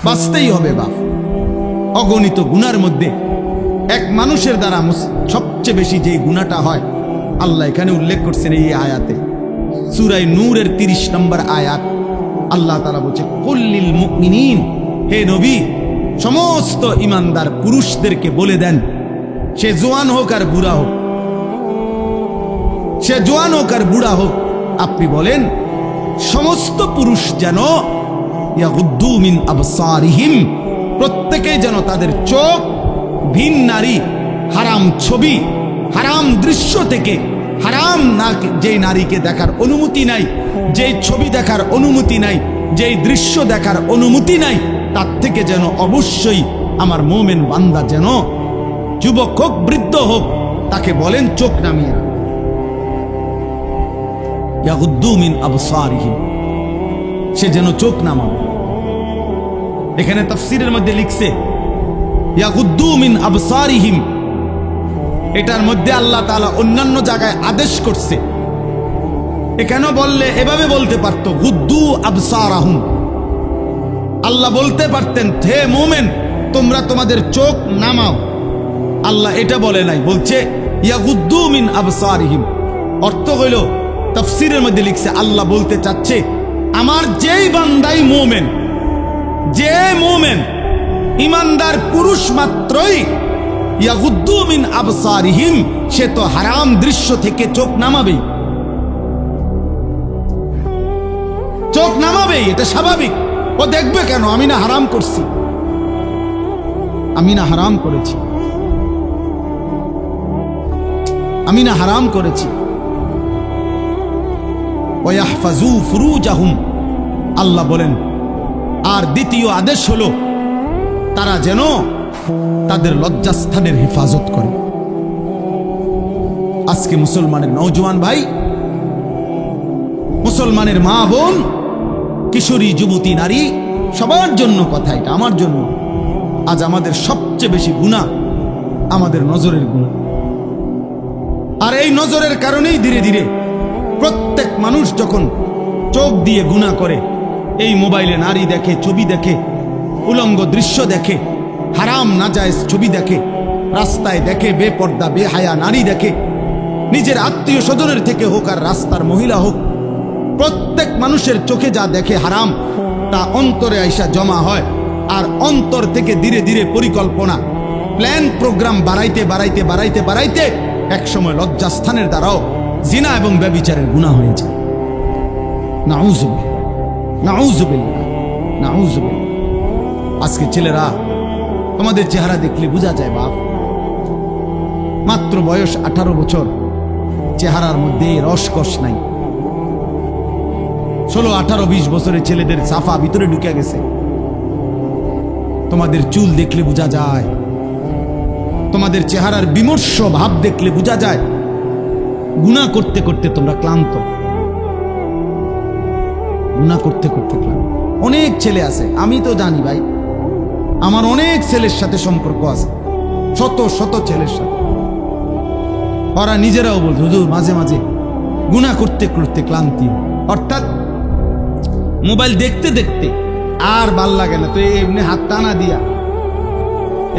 বাঁচতেই হবে বাপ। অগণিত গুনার মধ্যে এক মানুষের দ্বারা সবচেয়ে বেশি যে গুনাহটা হয় আল্লাহ এখানে উল্লেখ করছেন এই আয়াতে, সূরা নূরের 30 নম্বর আয়াত। আল্লাহ তাআলা বলছে, কুল্লিল মুমিনিন, হে নবী সমস্ত ইমানদার পুরুষদেরকে বলে দেন, সে জওয়ান হোক আর বুড়া হোক, সে জওয়ান হোক আর বুড়া হোক, আপনি বলেন সমস্ত পুরুষ যেন ইয়াগুদ্দু মিন আবসারিহিম, প্রত্যেকেই যেন তাদের চোখ ভিন নারী, হারাম ছবি, হারাম দৃশ্য থেকে, হারাম না যেই নারীকে দেখার অনুমতি নাই, যেই ছবি দেখার অনুমতি নাই, যেই দৃশ্য দেখার অনুমতি নাই, তার থেকে যেন অবশ্যই আমার মুমিন বান্দা যেন যুবক হোক বৃদ্ধ হোক তাকে বলেন চোখ নামিয়ে ইয়াগুদ্দু মিন আবসারিহিম, সে যেন চোখ নামাবে। এখানে তাফসীরের মধ্যে লিখছে ইয়াগুদ্দু মিন আবসারিহিম, এটার মধ্যে আল্লাহ তাআলা অন্যান্য জায়গায় আদেশ করছে। এখানে বললে এভাবে বলতে পারতো গুদ্দু আবসারাহুম, আল্লাহ বলতে পারতেন হে মুমিন তোমরা তোমাদের চোখ নামাও, আল্লাহ এটা বলে নাই, বলছে ইয়াগুদ্দু মিন আবসারিহিম। অর্থ হইল তাফসীরের মধ্যে লিখছে আল্লাহ বলতে চাচ্ছে আমার যেই বান্দাই মুমিন, যে মুমিন ইমানদার পুরুষ মাত্রই ইয়াগুদ্দু মিন আবসারিহিম, সে তো হারাম দৃশ্য থেকে চোখ নামাবেই, চোখ নামাবেই, এটা স্বাভাবিক। ও দেখবে কেন? আমি না হারাম করছি, আমি না হারাম করেছি, আমি না হারাম করেছি। ওয়াহফাজু ফুরুজাহুম, আল্লাহ বলেন আর দ্বিতীয় আদেশ হলো তারা যেন তাদের লজ্জাস্থানের হেফাজত করে। আজকে মুসলমানের নওজোয়ান ভাই, মুসলমানের মা বোন, কিশোরী যুবতী নারী, সবার জন্য কথা এটা, আমার জন্য। আজ আমাদের সবচেয়ে বেশি গুনাহ আমাদের নজরের গুনাহ, আর এই নজরের কারণেই ধীরে ধীরে প্রত্যেক মানুষ যখন চোখ দিয়ে গুনাহ করে, এই মোবাইলে নারী দেখে, ছবি দেখে, উলঙ্গ দৃশ্য দেখে, হারাম নাজায়েজ ছবি দেখে, রাস্তায় দেখে বেপর্দা বেহায়া নারী দেখে, নিজের আত্মীয় স্বজনের থেকে হোক আর রাস্তার মহিলা হোক, প্রত্যেক মানুষের চোখে যা দেখে হারাম তা অন্তরে আইসা জমা হয়, আর অন্তর থেকে ধীরে ধীরে পরিকল্পনা, প্ল্যান, প্রোগ্রাম বাড়াইতে বাড়াইতে বাড়াইতে বাড়াইতে একসময় লজ্জাস্থানের দ্বারাও জিনা এবং ব্যভিচারের গুনাহ হয়ে যায়। নাউযুবিল্লাহ, নাউযুবিল্লাহ, নাউযুবিল্লাহ। আজকে ছেলেরা তোমাদের চেহারা দেখলে বোঝা যায় বাপ, মাত্র বয়স 18 বছর, চেহারার মধ্যে রসকস নাই। 16, 18, 20 বছরের ছেলেদের সাফা ভিতরে ঢুকে গেছে। তোমাদের চুল দেখলে বোঝা যায়, তোমাদের চেহারার বিমর্ষ ভাব দেখলে বোঝা যায় গুনাহ করতে করতে তোমরা ক্লান্ত, গুনাহ করতে করতে ক্লান্ত। অনেক ছেলে আছে, আমি তো জানি ভাই, আমার অনেক ছেলের সাথে সম্পর্ক আছে, শত শত ছেলের সাথে। ওরা নিজেরাও বলছে হুজুর মাঝে মাঝে গুনাহ করতে করতে ক্লান্তি, অর্থাৎ মোবাইল দেখতে দেখতে আর ভাল লাগে না, তো এমনি হাত টানা দিয়া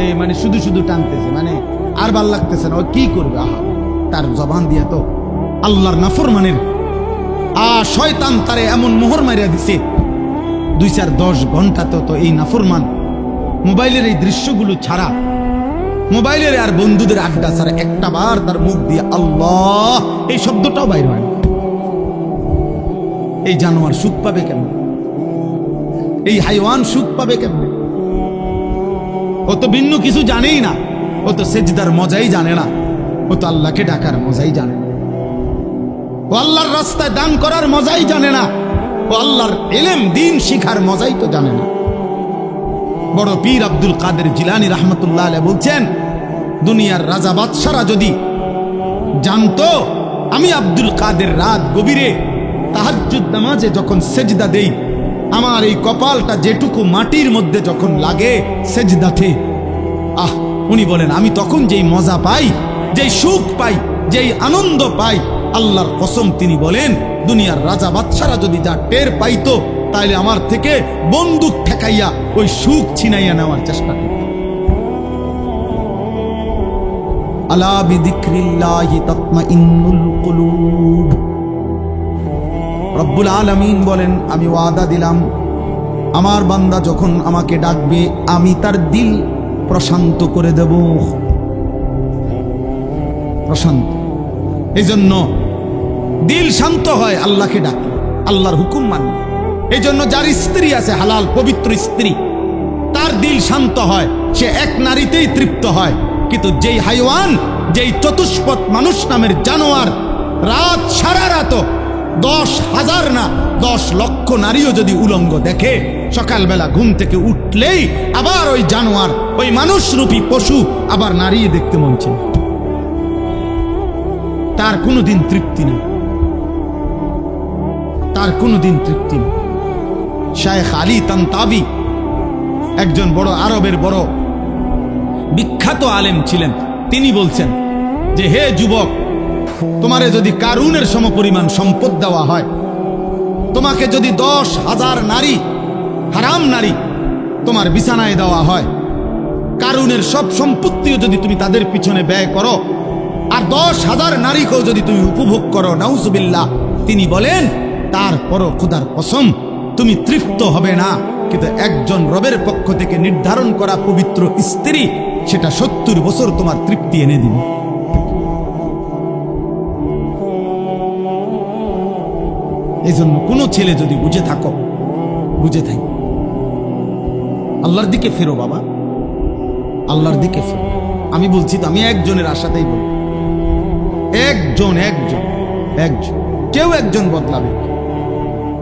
এই মানে শুধু শুধু টানতেছে, মানে আর ভাল লাগতেছে না, ও কি করবে? আহা, তার জবান দিয়া তো আল্লাহর নাফরমানের শয়তান তারে এমন মোহর মারিয়া দিছে, 2-4-10 ঘন্টা তো এই নাফরমান মোবাইলের এই দৃশ্যগুলো ছাড়া, মোবাইলের আর বন্ধুদের আড্ডা ছাড়া একটা বার তার মুখ দিয়ে আল্লাহ এই শব্দটাও বাইর হয় না। এই জানোয়ার সুখ পাবে কেমনে? এই হাইওয়ান সুখ পাবে কেমনে? ও তো ভিন্ন কিছু জানেই না, ও তো সেজদার মজাই জানে না, ও তো আল্লাহকে ডাকার মজাই জানে না, ও আল্লাহর রাস্তায় দান করার মজাই জানে না, ও আল্লাহর ইলম দ্বীন শিখার মজাই তো জানে না। বড় পীর আব্দুল কাদের জিলানী রাহমাতুল্লাহ আলাইহি বলছেন, দুনিয়ার রাজা বাদশারা যদি জানতো আমি আব্দুল কাদের রাত গভীরে তাহাজ্জুদ নামাজে যখন সেজদা দেই, আমার এই কপালটা যেটুকু মাটির মধ্যে যখন লাগে সেজদাতে, উনি বলেন আমি তখন যেই মজা পাই, যেই সুখ পাই, যেই আনন্দ পাই, আল্লাহর কসম তিনি বলেন দুনিয়ার রাজা বাদশারা যদি যা টের পাইতো তাইলে আমার থেকে বন্দুক ঠেকাইয়া ওই সুখ ছিনাইয়া নেওয়ার চেষ্টা করো। আলা বিযিকরিল্লাহি তাতমাইন্নুল কুলুব। রব্বুল আলামিন বলেন, আমি ওয়াদা দিলাম আমার বান্দা যখন আমাকে ডাকবে আমি তার দিল প্রশান্ত করে দেব। প্রশান্ত, এই জন্য দিল শান্ত হয় আল্লাহকে ডাকে, আল্লাহর হুকুম মানে। এই জন্য যার স্ত্রী আছে হালাল পবিত্র স্ত্রী, তার দিল শান্ত হয়, সে এক নারীতেই তৃপ্ত হয়। কিন্তু যেই হাইওয়ান, যেই চতুষ্পদ মানুষ নামের জানোয়ার রাত সারা রাত 10,000 না 10 লক্ষ নারীও যদি উলঙ্গ দেখে, সকালবেলা ঘুম থেকে উঠলেই আবার ওই জানোয়ার, ওই মানুষরূপী পশু আবার নারী দেখতে মন চায়, তার কোনোদিন তৃপ্তি নেই, তার কোনোদিন তৃপ্তি নেই। শায়েখ আলী তানতাবি একজন বড় আরবের বড় বিখ্যাত আলেম ছিলেন। তিনি বলছেন যে, হে যুবক, তোমারে যদি কারুনের সমপরিমাণ সম্পদ দেওয়া হয়, তোমাকে যদি 10,000 নারী, হারাম নারী তোমার বিছানায় দেওয়া হয়, কারুনের সব সম্পত্তিও যদি তুমি তাদের পিছনে ব্যয় করো, আর 10,000 নারীকেও যদি তুমি উপভোগ করো, নাউজুবিল্লাহ, তিনি বলেন তারপরও খোদার কসম তুমি তৃপ্ত হবে না। কিন্তু একজন রবের পক্ষ থেকে নির্ধারণ করা পবিত্র স্ত্রী, সেটা 70 বছর তোমার তৃপ্তি এনে দিবে। এই জন্য কোনো ছেলে যদি বুঝে থাকো, বুঝে থাকো, আল্লাহর দিকে ফেরো বাবা, আল্লাহর দিকে ফেরো। আমি বলছি তো, আমি একজনের আশাতেই বলি, একজন একজন একজন কেউ একজন বদলাবে,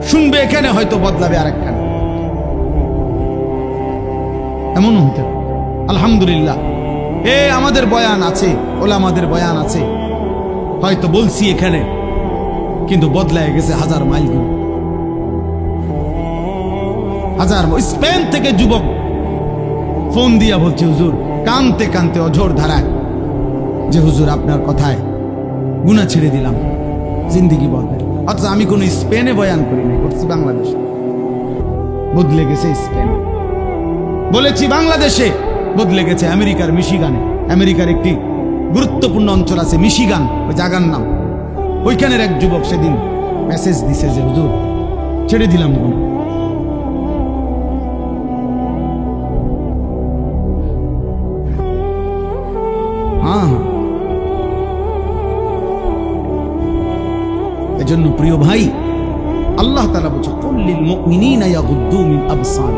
শুনবে এখানে, হয়তো বদলাবে আরেকখানে, এমনও হতে পারে। আলহামদুলিল্লাহ, আমাদের বয়ান আছে, ওলামাদের বয়ান আছে, হয়তো বলছি এখানে, কিন্তু বদলায় গেছে 1000 মাইল দূর, 1000। স্পেন থেকে যুবক ফোন দিয়া বলছে, হুজুর, কানতে কানতে অঝোর ধারায়, যে হুজুর আপনার কথায় গুনাহ ছেড়ে দিলাম, জিন্দিগি বদলে। অথচ আমি কোন স্পেনে বয়ান করি নাই, করছি বাংলাদেশে। বদলে গেছে স্পেন, বলেছি বাংলাদেশে, বদলে গেছে আমেরিকার মিশিগানে। আমেরিকার একটি গুরুত্বপূর্ণ অঞ্চল আছে মিশিগান, ওই জায়গার নাম। ওইখানের এক যুবক সেদিন মেসেজ দিছে যে, হুজুর ছেড়ে দিলাম গুনাহ। হ্যাঁ, এজন্য প্রিয় ভাই, আল্লাহ তাআলা বলছে, কুল্লিল মুমিনিনা ইয়াগুদ্দু মিন আবসার।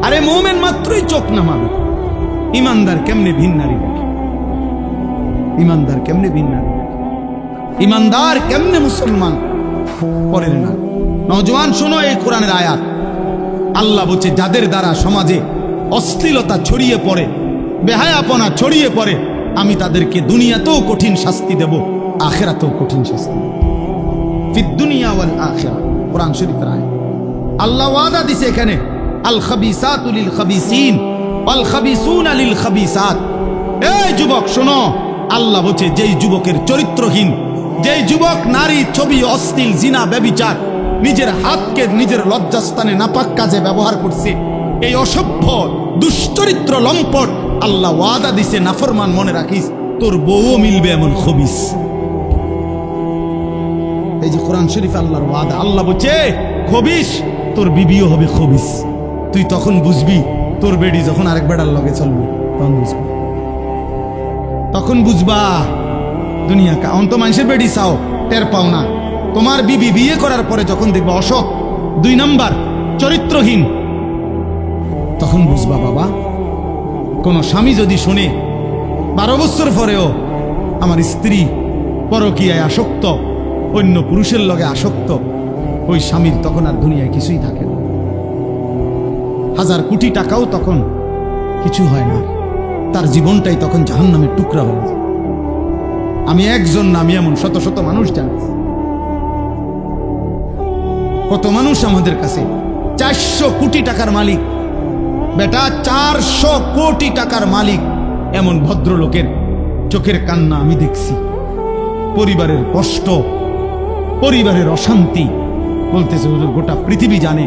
আরে মুমিন মাত্রই চোখ নামাবে। ইমানদার কেমনে ভিন নারী দেখে? ইমানদার কেমনে ভিন নারী দেখে? ইমানদার কেমনে মুসলমান পরের না? নওজোয়ান শোনো এই কোরআনের আয়াত। আল্লাহ বলছে, যাদের দ্বারা সমাজে অশ্লীলতা ছড়িয়ে পড়ে, বেহায়াপনা ছড়িয়ে পড়ে, আমি তাদেরকে দুনিয়াতেও কঠিন শাস্তি দেব, আখিরাতেও কঠিন শাস্তি দেব। ফিদ দুনিয়া ওয়াল আখিরা, কোরআন শরীফের আয়াত। আল্লাহ ওয়াদা দিছে এখানে, আল খাবিসাতু লিল খাবিসিন ওয়াল খাবিসুনা লিল খাবিসাত। এই যুবক শোনো, আল্লাহ বলছে, যেই যুবকের চরিত্রহীন, যেই যুবক নারী, ছবি, অশ্লীল, জিনা, ব্যভিচার, নিজের হাতকে নিজের লজ্জাস্থানে নাপাক কাজে ব্যবহার করছে, এই অসভ্য দুশ্চরিত্র লম্পট, আল্লাহ ওয়াদা দিছে, নাফরমান, মনে রাখিস তোর বউও মিলবে এমন খবিস। এই যে কোরআন শরীফ আল্লাহর ওয়াদা। আল্লাহ বলছে, খবিস, তোর বিবিও হবে খবিস। তুই তখন বুঝবি, তোর বেডি যখন আরেক বেড়ার লগে চলবে, তখন বুঝবি, তখন বুঝবা দুনিয়া কা। অন্ত মানুষের বেডি চাও, টের পাও না। তোমার বিবি বিয়ে করার পরে যখন দেখবে অসৎ, 2 নাম্বার, চরিত্রহীন, তখন বুঝবা বাবা। কোন স্বামী যদি শুনে 12 বছর পরেও আমার স্ত্রী পরকীয়ায় আসক্ত, অন্য পুরুষের লগে আসক্ত, ওই স্বামীর তখন আর দুনিয়ায় কিছুই থাকে না। 1000 কোটি টাকাও তখন কিছু হয় না, তার জীবনটাই তখন জাহান্নামের টুকরা হয়ে যায়। আমি একজন না, আমি এমন শত শত মানুষ জানি। কত মানুষ আমাদের কাছে 400 কোটি টাকার মালিক, বেটা 400 কোটি টাকার মালিক, এমন ভদ্রলোকের চোখের কান্না আমি দেখছি। পরিবারের কষ্ট, পরিবারের অশান্তি, বলতেছে হুজুর গোটা পৃথিবী জানে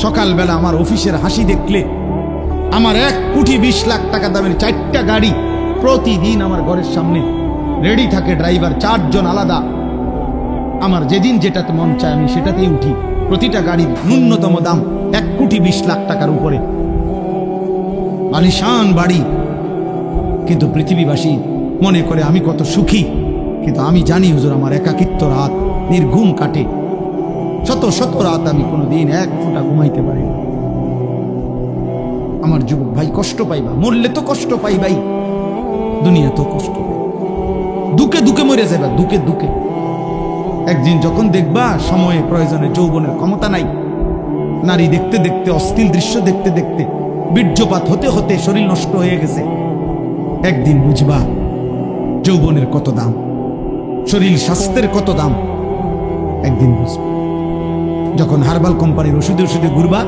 সকালবেলা আমার অফিসের হাসি দেখলে, আমার 1,20,00,000 টাকা দামের 4টা গাড়ি প্রতিদিন আমার ঘরের সামনে রেডি থাকে, ড্রাইভার 4 জন আলাদা। আমার যেদিন যেটাতে মন চায় আমি সেটাতেই উঠি। প্রতিটা গাড়ির ন্যূনতম দাম 1,20,00,000 টাকার উপরে, আলিশান বাড়ি। কিন্তু পৃথিবীবাসী মনে করে আমি কত সুখী, কিন্তু আমি জানি হুজুর আমার একাকিত্ব রাত নির্ঘুম কাটে। শত শত রাত আমি কোনোদিন 1 ফোঁটা ঘুমাইতে পারি না। আমার যুবক ভাই কষ্ট পাইবা, মরলে তো কষ্ট পাই ভাই, দুনিয়া তো কষ্ট পাই, দুকে দুকে মরে যাবে, দুকে দুকে। একদিন যখন দেখবা সময়ে প্রয়োজনে যৌবনের ক্ষমতা নাই, নারী দেখতে দেখতে, অশ্লীল দৃশ্য দেখতে দেখতে, বীর্যপাত হতে হতে শরীর নষ্ট হয়ে গেছে, একদিন বুঝবা যৌবনের কত দাম, শরীর স্বাস্থ্যের কত দাম, একদিন বুঝবা। যখন হার্বাল কোম্পানির ওষুধে ওষুধে ঘুরবা,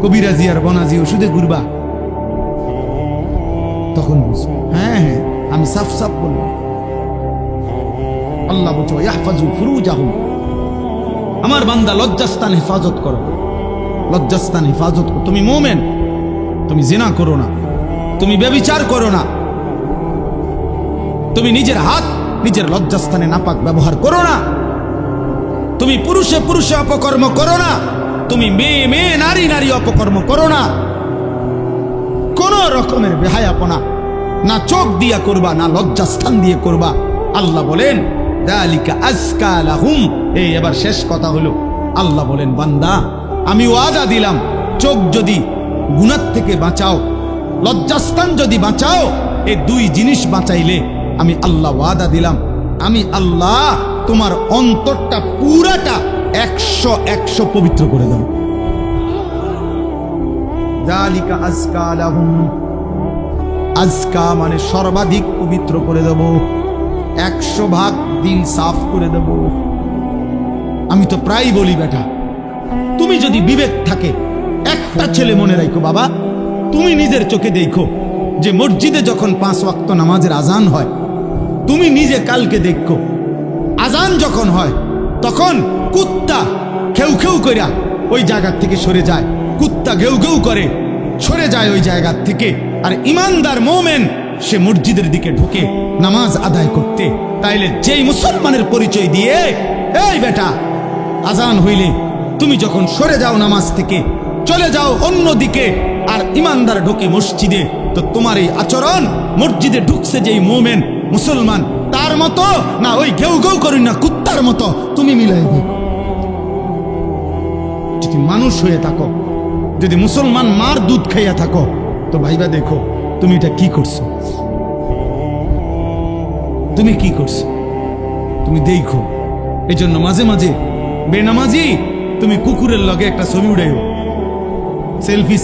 কবিরাজি আর বনাজি ওষুধে ঘুরবা, তখন বুঝবা। হ্যাঁ হ্যাঁ, আমি সাফ সাফ বলবো, আল্লাহ বলছো ইয়াহফাজু ফুরুজাহুম, আমার বান্দা লজ্জাস্থান হেফাজত করো, লজ্জাস্থান হেফাজত করো। তুমি মুমিন, তুমি জিনা করো না, তুমি ব্যভিচার করো না, তুমি নিজের হাত নিজের লজ্জাস্থানে নাপাক ব্যবহার করো না, তুমি পুরুষে পুরুষে অপকর্ম করো না, তুমি মেয়ে মেয়ে নারী নারী অপকর্ম করো না, কোন রকমের বেহায়াপনা না চোখ দিয়া করবা, না লজ্জাস্থান দিয়ে করবা। আল্লাহ বলেন যালিকা আজকা লাহুম। এই এবার শেষ কথা হলো, আল্লাহ বলেন বান্দা আমি ওয়াদা দিলাম, চোখ যদি গুনাহ থেকে বাঁচাও, লজ্জাস্থান যদি বাঁচাও, এই 2 জিনিস বাঁচাইলে আমি আল্লাহ ওয়াদা দিলাম, আমি আল্লাহ তোমার অন্তরটা পুরাটা 100 পবিত্র করে দেব। যালিকা আজকা লাহুম, আজকা মানে সর্বাধিক পবিত্র করে দেব, 100 ভাগ দিল সাফ করে দেব। আমি তো প্রায় বলি বেটা, তুমি যদি বিবেক থাকে, একটা ছেলে মনে রাখো বাবা, তুমি নিজের চোখে দেখো যে মসজিদে যখন 5 ওয়াক্ত নামাজের আজান হয়, তুমি নিজে কালকে দেখো আজান যখন হয় তখন কুত্তা খেউ খেউ কইরা ওই জায়গা থেকে সরে যায়, কুত্তা ঘেউ ঘেউ করে সরে যায় ওই জায়গা থেকে, আর ইমানদার মোমেন সে মসজিদের দিকে ঢুকে নামাজ আদায় করতে। তাইলে যেই মুসলমানের পরিচয় দিয়ে, এই বেটা আজান হইলে তুমি যখন সরে যাও নামাজ থেকে, চলে যাও অন্য দিকে, আর ইমানদার ঢোকে মসজিদে, তো তোমার এই আচরণ মসজিদে ঢুকছে যেই মোমেন মুসলমান তার মতো না, ওই ঘেউ ঘেউ করি না কুত্তার মতো তুমি মিলাই দিও। যদি মানুষ হয়ে থাকো, যদি মুসলমান মার দুধ খাইয়া থাকো, তো ভাইবা দেখো তুমি এটা কি করছো, তুমি কি করছো, তুমি দেখো। এই জন্য মাঝে মাঝে বেনামাজি তুমি কুকুরের লগে একটা ছবি উড়াইও,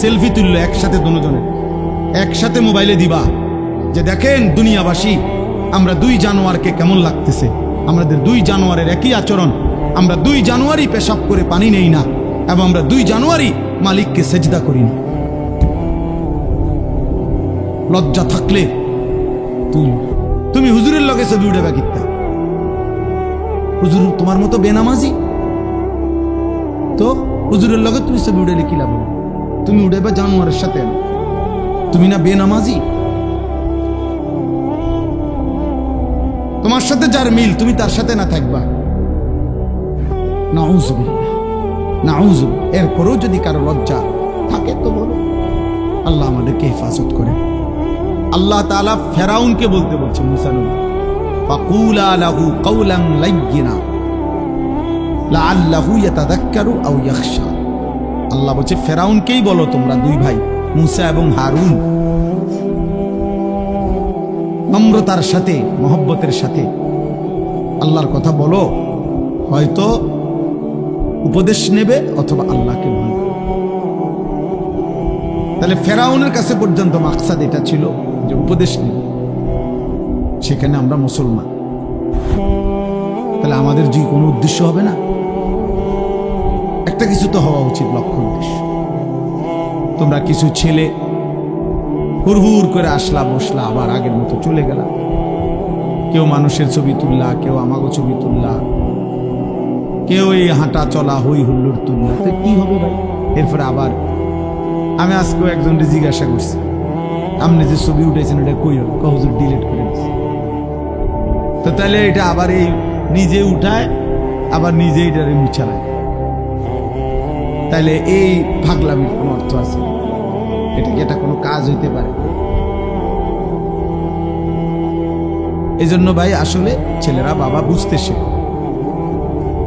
সেলফি তুললো একসাথে, দুজনে একসাথে মোবাইলে দিবা, যে দেখেন দুনিয়াবাসী আমরা 2 জানোয়ারকে কেমন লাগতেছে, আমাদের 2 জানোয়ারের একই আচরণ, আমরা 2 জানোয়ারই পেশাব করে পানি নেই না, এবং আমরা 2 জানোয়ারই মালিককে সেজদা করি না। লজ্জা থাকলে তুমি হুজুরের লগে ছবি উঠাবা কিত্তা, হুজুর তোমার মতো বেনামাজি, তো হুজুরের লগে তুমি ছবি উঠাইলে কি লাভ? তুমি উঠাইবা জানোয়ারের সাথে, তুমি না বেনামাজি? তোমার সাথে যার মিল তুমি তার সাথে না থাকবা, নাউযুবিল্লাহ নাউযুবিল্লাহ। এরপরেও যদি কারো লজ্জা থাকে তো বলো, আল্লাহ আমাদেরকে হেফাজত করে। আল্লাহ তাআলা ফেরাউনকে বলতে বলছে, মুসা নবী, ফাকুলা লাহু কাওলান লাইয়িনা লাআল্লাহু ইয়াতাযাক্কারু আও ইয়াখশা। আল্লাহ বলছে ফেরাউনকেই বলো তোমরা 2 ভাই মুসা এবং হারুন, নম্রতার সাথে মহব্বতের সাথে আল্লাহর কথা বলো, হয়তো উপদেশ নেবে অথবা আল্লাহকে বলবে। তাহলে ফেরাউনের কাছে পর্যন্ত মাকসাদ এটা ছিল যে উপদেশ নেবে, সেখানে আমরা মুসলমান, তাহলে আমাদের যে কোনো উদ্দেশ্য হবে না, একটা কিছু তো হওয়া উচিত লক্ষ্য উদ্দেশ্য। তোমরা কিছু ছেলে হুড়হুড় করে আসলা, বসলা, আবার আগের মতো চলে গেলা, কেউ মানুষের ছবি তুললা, কেউ আমাগো ছবি তুললা, কেউ এই হাঁটা চলা হই হুল্লোড় তুলনা, তো কি হবে ভাই? এরপরে আবার আমি আজকেও একজনকে জিজ্ঞাসা করছি, আপনি যে ছবি উঠেছেন এটা কই হুজুর ডিলিট করে দিচ্ছে। তো তাহলে এটা আবার এই নিজে উঠায় আবার নিজে এটারে মুছালায়, তাহলে এই পাগলামির কোনো অর্থ আছে? এটা কি এটা কোনো কাজ হইতে পারে? এই জন্য ভাই আসলে ছেলেরা বাবা বুঝতে শেখো,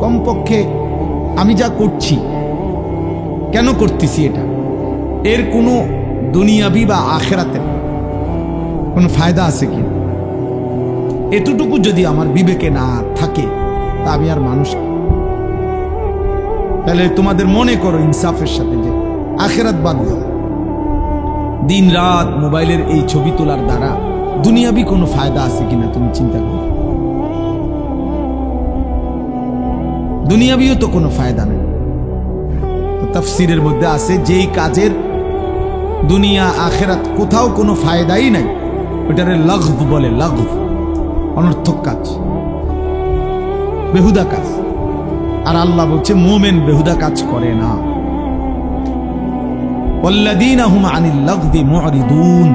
কমপক্ষে আমি যা করছি কেন করতেছি, এটা এর কোনো দুনিয়াবি বা আখেরাতে কোনো ফায়দা আছে কি? এতটুকু যদি আমার বিবেকে না থাকে তা আমি আর মানুষ কি? তাহলে তোমাদের মনে করো ইনসাফের সাথে যে আখেরাত বাদ দাও, দিন রাত মোবাইলের এই ছবি তোলার দ্বারা দুনিয়াবি কোনো ফায়দা আছে কিনা তুমি চিন্তা করো। দুনিয়াবিও তো কোনো ফায়দা নেই। তাফসীরের মধ্যে আছে যেই কাজের দুনিয়া আখেরাত কোথাও কোনো ফায়দাই নাই ওটারে লাগভ বলে, লাগভ অনর্থক কাজ, বেহুদা কাজ। আর আল্লাহ বলছে মোমেন বেহুদা কাজ করে না। ওয়াল্লাযীনা হুম আনিল লাগযি মুরিদুন,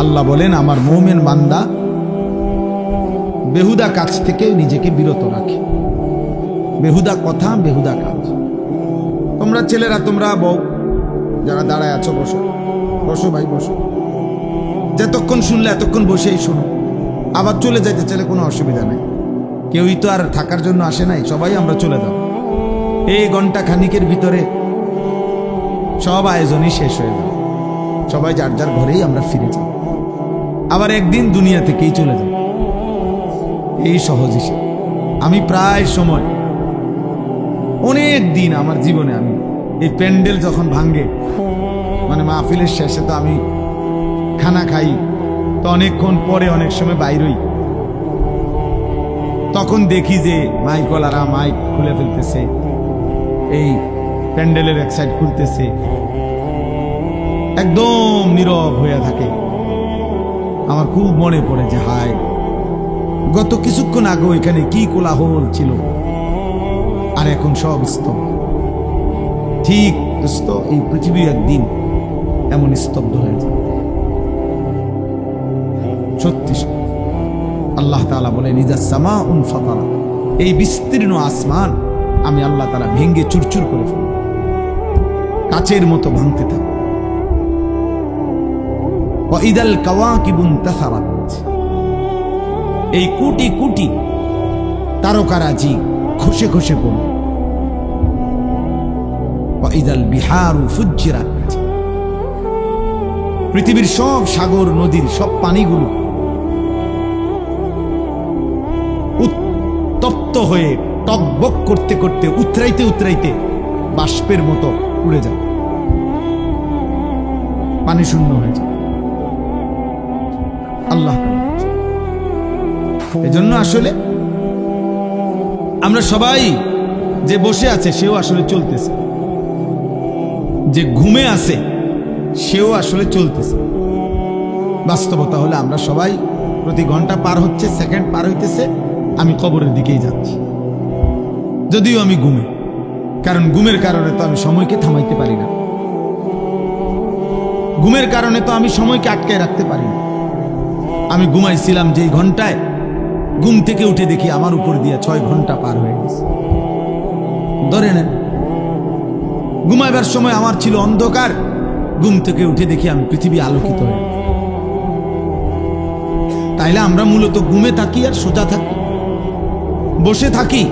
আল্লাহ বলেন আমার মোমেন বান্দা বেহুদা কাজ থেকে নিজেকে বিরত রাখে। বেহুদা কথা, বেহুদা কাজ। তোমরা ছেলেরা, তোমরা বউ যারা দাঁড়ায় আছো, বসো বসো ভাই বসো। যতক্ষণ শুনলে এতক্ষণ বসেই শোনো, আবার চলে যাইতে চাইলে কোনো অসুবিধা নেই। কেউই তো আর থাকার জন্য আসে নাই, সবাই আমরা চলে যাব। এই ঘন্টা খানিকের ভিতরে সব আয়োজনই শেষ হয়ে যাবে, সবাই যার যার ঘরেই আমরা ফিরে যাব, আবার একদিন দুনিয়া থেকেই চলে যাব। এই সহজ হিসেবে আমি প্রায় সময় অনেক দিন আমার জীবনে আমি এই প্যান্ডেল যখন ভাঙ্গে, মানে মাহফিলের শেষে তো আমি খানা খাই, তো অনেকক্ষণ পরে অনেক সময় বাইরই, তখন দেখি যে মাইকওয়ালারা মাইক খুলে ফেলতেছে, এই প্যান্ডেলের এক সাইড খুলতেছে, একদম নীরব হয়ে থাকে। আমার খুব মনে পড়ে যে হায়, গত কিছুক্ষণ আগে এখানে কি কোলাহল ছিল, আর এখন সব স্তব্ধ। ঠিক দোস্ত, এই পৃথিবী একদিন এমন স্তব্ধ হয়ে যায়। সত্যি আল্লাহ তাআলা বলেন ইযা সামাউন ফাতারাত, এই বিস্তীর্ণ আসমান আমি আল্লাহ তাআলা ভেঙে চুরচুর করে ফেলব, কাচের মতো ভাঙতে থাকবে। ওয়া ইদাল কাওয়াকিবু ইনতাসারাত, এই কোটি কোটি তারকারাজি খসে খসে পড়বে। ওয়া ইদাল বিহারু ফুজ্জিরাত, পৃথিবীর সব সাগর নদীর সব পানিগুলো উত্তপ্ত হয়ে টকবক করতে করতে উতরাইতে উতরাইতে বাষ্পের মতো উড়ে যায়, পানি শূন্য হয়ে যায়। আল্লাহ এজন্য আসলে আমরা সবাই, যে বসে আছে সেও আসলে চলতেছে, যে ঘুমে আছে সেও আসলে চলতেছে। বাস্তবতা হলে আমরা সবাই প্রতি ঘন্টা পার হচ্ছে, সেকেন্ড পার হইতেছে, আমি কবরের দিকেই যাচ্ছি, যদিও আমি ঘুমে। কারণ ঘুমের কারণে তো আমি সময়কে থামাইতে পারি না, ঘুমের কারণে তো আমি সময়কে আটকায় রাখতে পারি না। আমি ঘুমাইছিলাম যেই ঘন্টায়, ঘুম থেকে উঠে দেখি আমার উপর দিয়ে 6 ঘন্টা পার হয়ে গেছে। ধরে নেন ঘুমাইবার সময় আমার ছিল অন্ধকার, ঘুম থেকে উঠে দেখি আমি পৃথিবী আলোকিত হয়ে গেছে। তাইলে আমরা মূলত ঘুমে থাকি আর সোজা থাকি, বসে থাকি,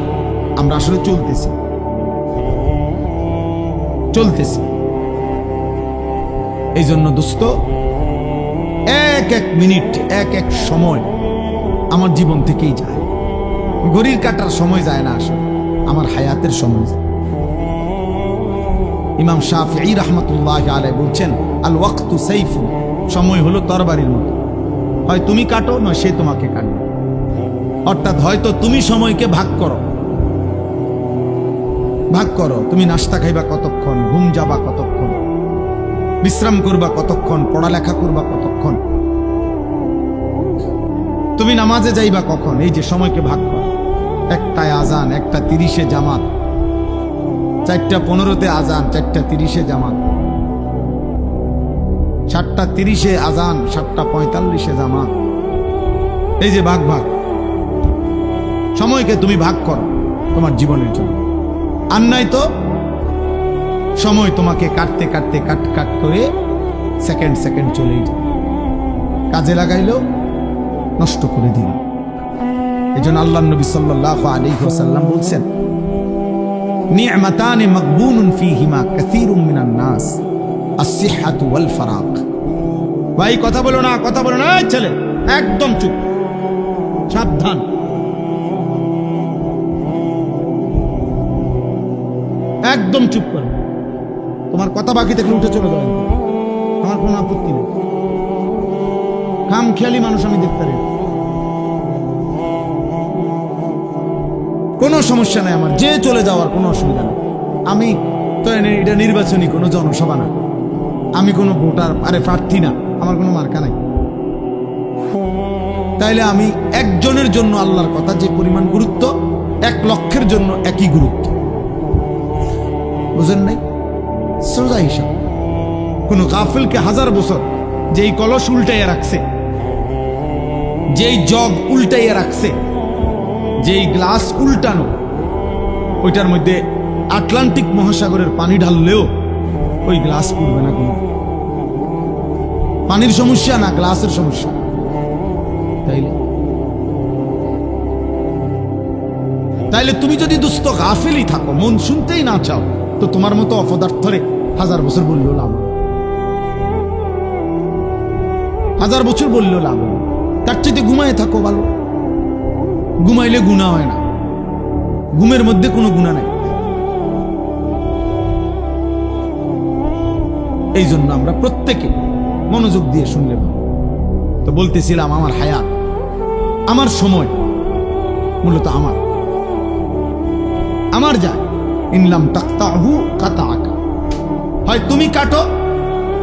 আমরা আসলে চলতেছি চলতেছি। এই জন্য দোস্ত, এক এক মিনিট, এক এক সময় আমার জীবন থেকেই যায়। ঘড়ির কাটার সময় যায় না, আসলে আমার হায়াতের সময় যায়। ইমাম শাফিঈ রাহমাতুল্লাহি আলাইহি বলছেন আল ওয়াক্তু সাইফুন, সময় হলো তরবারির মতো, হয় তুমি কাটো নয় সে তোমাকে কাটবে। অর্থাৎ হয়তো তুমি সময়কে ভাগ করো, তুমি নাস্তা খাইবা কতক্ষণ, ঘুম যাবা কতক্ষণ, বিশ্রাম করবা কতক্ষণ, পড়ালেখা করবা কতক্ষণ, তুমি নামাজে যাইবা কখন, এই যে সময়কে ভাগ করো। একটায় আজান, 1:30 জামাত, 4:15 আজান, 4:30 জামাত, 7:30 আজান, 7:45 জামাত। এই যে ভাগ ভাগ সময়কে তুমি ভাগ করো তোমার জীবনের জন্য। আর নাই তো সময় তোমাকে কাটতে কাটতে কাট করে সেকেন্ড সেকেন্ড চলেই যায়, কাজে লাগাইলেও নষ্ট করে দিল। এই জন্য আল্লাহ নবী সাল্লাল্লাহু আলাইহি ওয়াসাল্লাম বলছেন, নি'মাতানি মাগবুনুন ফীহিমা কাসীরুম মিনান নাস, আস-সিহহাতু ওয়াল ফারাগ। ভাই কথা বলো না, কথা বলো না, ছেলে একদম চুপ, সাবধান। একদম চুপ করো, তোমার কথা বাকি থাকলে উঠে চলে যাবে, আমার কোনো আপত্তি নেই। খাম খেয়ালি মানুষ আমি দেখতে পারি, কোনো সমস্যা নাই আমার, যে চলে যাওয়ার কোনো অসুবিধা নেই। আমি তো এটা নির্বাচনী কোনো জনসভা না, আমি কোনো ভোটার প্রার্থী না, আমার কোনো মার্কা নাই। তাইলে আমি একজনের জন্য আল্লাহর কথা যে পরিমাণ গুরুত্ব, 1 লক্ষের জন্য একই গুরুত্ব, বুঝেন নাই? সোজা হিসাব। কোন গাফিলকে 1000 বছর যেই কলস উল্টাইয়া রাখছে, যেই জগ উল্টাইয়া রাখছে, যেই গ্লাস উল্টানো, ওইটার মধ্যে আটলান্টিক মহাসাগরের পানি ঢাললেও ওই গ্লাস পুড়বে না। কোনো পানির সমস্যা না, গ্লাসের সমস্যা। তাইলে তুমি যদি দুস্থ গাফিলই থাকো, মন শুনতেই না চাও, তো তোমার মতো অপদার্থরে 1000 বছর বললেও লাভ, 1000 বছর বললেও লাভ। তার চাইতে ঘুমায় থাকো ভালো। ঘুমাইলে গুনাহ হয় না, ঘুমের মধ্যে কোনো গুনাহ নাই। এই জন্য আমরা প্রত্যেকে মনোযোগ দিয়ে শুনলে ভালো। তো বলতেছিলাম, আমার হায়াত, আমার সময় মূলত আমার যায়। ইনলাম তাকতাহু কাতাআকা, হয় তুমি কাটো,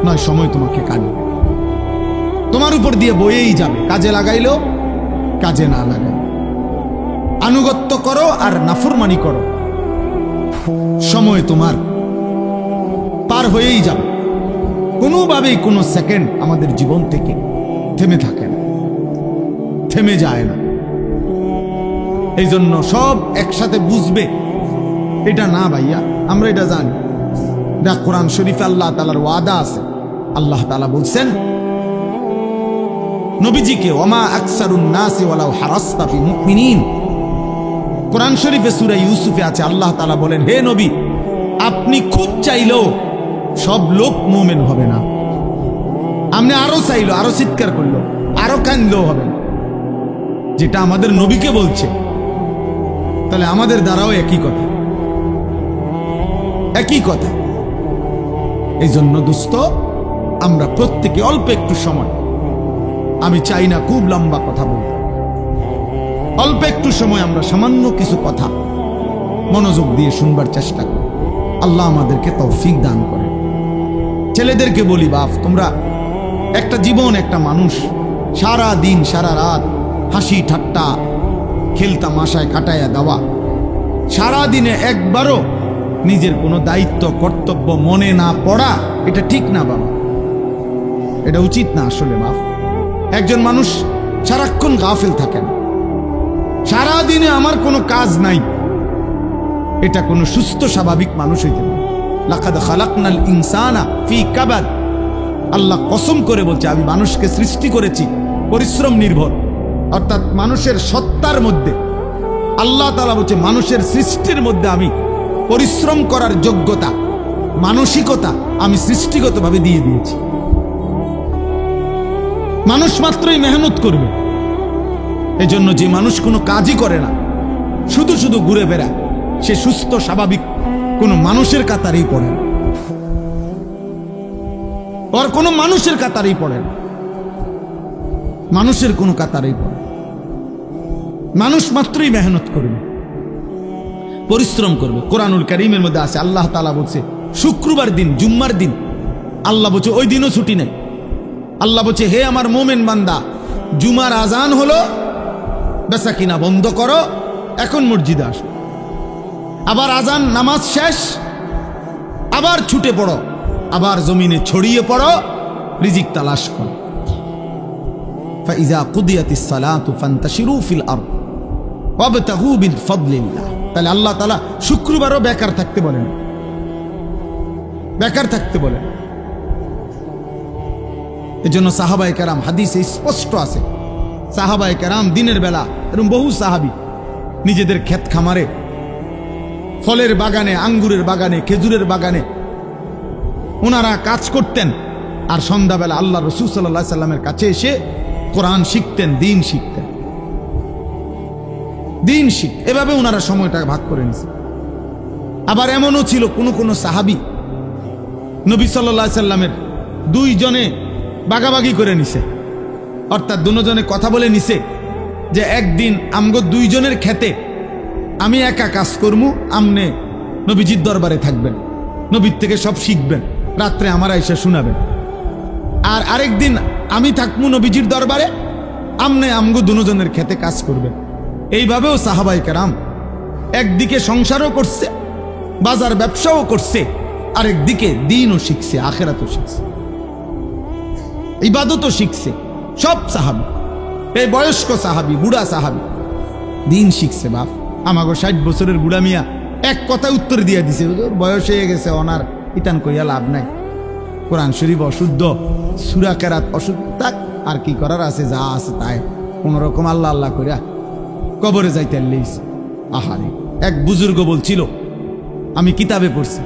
নয় সময় তোমাকে কাটবে, তোমার উপর দিয়ে বয়েই যাবে। কাজে লাগাইলেও, কাজে না লাগাই, আনুগত্য করো আর নাফরমানি করো, সময় তোমার পার হয়েই যাবে। কোনোভাবেই কোনো সেকেন্ড আমাদের জীবন থেকে থেমে থাকে না, থেমে যায় না। এই জন্য সব একসাথে বুঝবে এটা না ভাইয়া, আমরা এটা জানি। এটা কোরআন শরীফে আল্লাহ তাআলার ওয়াদা আছে। আল্লাহ তাআলা বলছেন নবীজিকে, ওমা আকসারুন নাসি ওয়ালাউ হারাসতা বিমুমিনিন। কোরআন শরীফে সূরা ইউসুফে আছে, আল্লাহ তাআলা বলেন, হে নবী, আপনি খুব চাইলেও সব লোক মুমিন হবে না। আপনি আরো চাইলো, আরো চিৎকার করলো, আরো কান্দলেও হবে না। যেটা আমাদের নবীকে বলছে, তাহলে আমাদের দ্বারাও একই কথা, একই কথা। এই জন্য দোস্ত, আমরা প্রত্যেকে অল্প একটু সময়, আমি চাই না খুব লম্বা কথা বলতে, অল্প একটু সময় আমরা সামান্য কিছু কথা মনোযোগ দিয়ে শুনবার চেষ্টা করি। আল্লাহ আমাদেরকে তৌফিক দান করে। ছেলেদেরকে বলি, বাপ, তোমরা একটা জীবন, একটা মানুষ, সারা দিন সারা রাত হাসি ঠাট্টা খেলতামাশায় কাটাইয়া দেওয়া, সারা দিনে একবারও নিজের কোনো দায়িত্ব কর্তব্য মনে না পড়া, এটা ঠিক না বাবা, এটা উচিত না আসলে। বাপ, একজন মানুষ সারাক্ষণ গাফিল থাকে না, সারা দিনে আমার কোনো কাজ নাই, এটা কোনো সুস্থ স্বাভাবিক মানুষ হইতে পারে। লাকাদ খালাকনাল ইনসানা ফি কাবাদ, আল্লাহ কসম করে বলছে, আমি মানুষকে সৃষ্টি করেছি পরিশ্রম নির্ভর, অর্থাৎ মানুষের সত্তার মধ্যে আল্লাহ তাআলা বলছে, মানুষের সৃষ্টির মধ্যে আমি পরিশ্রম করার যোগ্যতা, মানসিকতা আমি সৃষ্টিগতভাবে দিয়ে দিয়েছি। মানুষ মাত্রই মেহনত করবে। এজন্য যে মানুষ কোনো কাজই করে না, শুধু শুধু ঘুরে বেড়ায়, সে সুস্থ স্বাভাবিক কোনো মানুষের কাতারেই পড়ে না, ওর কোনো মানুষের কাতারেই পড়ে না, মানুষের কোনো কাতারেই পড়ে। মানুষ মাত্রই মেহনত করবে, পরিশ্রম করবে। কোরআনুল কারীমের মধ্যে আছে, আল্লাহ তাআলা বলছে, শুক্রবার দিন, জুম্মার দিন, আল্লাহ বলছে ওই দিনও ছুটি নেই। আল্লাহ বলছে, হে আমার মোমেন বান্দা, জুমার আজান হলো, বেচা কিনা বন্ধ করো, এখন মসজিদে আসো, আবার আজান নামাজ শেষ, আবার ছুটে পড়ো, আবার জমিনে ছড়িয়ে পড়ো, রিজিক তালাশ করো। ফাইজা কুদিয়াতিস সালাতু ফান্তাশিরু ফিল আরদ ওয়াবতাগু মিন ফাদলিল্লাহ। তাহলে আল্লাহ তাআলা শুক্রবারও বেকার থাকতে বলেন, বেকার থাকতে বলেন। এজন্য সাহাবায়ে কেরাম, হাদিসে স্পষ্ট আছে, সাহাবায়ে কেরাম দিনের বেলা, এরকম বহু সাহাবী নিজেদের ক্ষেত খামারে, ফলের বাগানে, আঙ্গুরের বাগানে, খেজুরের বাগানে ওনারা কাজ করতেন, আর সন্ধ্যাবেলা আল্লাহ রাসূল সাল্লাল্লাহু আলাইহি সাল্লামের কাছে এসে কোরআন শিখতেন, দিন শিখতেন, দিন শিখ। এভাবে ওনারা সময়টা ভাগ করে নিছে। আবার এমনও ছিল কোন কোন সাহাবী নবী সাল্লাল্লাহু আলাইহি সাল্লামের দুইজনে বাগাবাগি করে নিছে, অর্থাৎ দুজনে কথা বলে নিছে যে একদিন আমগো দুইজনের খেতে আমি একা কাজ করবো, আমনে নবীজির দরবারে থাকবেন, নবীর থেকে সব শিখবেন, রাত্রে আমারা এসে শোনাবেন। আর আরেকদিন আমি থাকবো নবীজির দরবারে, আমনে আমগো দুজনের খেতে কাজ করবেন। এইভাবেও সাহাবায়ে কেরাম একদিকে সংসারও করছে, বাজার ব্যবসাও করছে, আরেকদিকে দ্বীনও শিখছে, আখিরাতও শিখছে, ইবাদতও শিখছে। সব সাহাবী, এই বয়স্ক সাহাবী, বুড়া সাহাবী দিন শিখছে। বাপ আমাগো 60 বছরের বুড়া মিয়া এক কথায় উত্তর দিয়ে দিছে, বয়স হয়ে গেছে, অনার ইতান কইয়া লাভ নাই, কোরআন শরীফ অশুদ্ধ, সূরা কেরাত অশুদ্ধ, থাক আর কি করার আছে, যা আছে তাই কোন রকম আল্লাহ আল্লাহ কইরা কবরে যাইতে লেইস। আহারে, এক বুজুর্গ বলছিল, আমি কিতাবে পড়ছি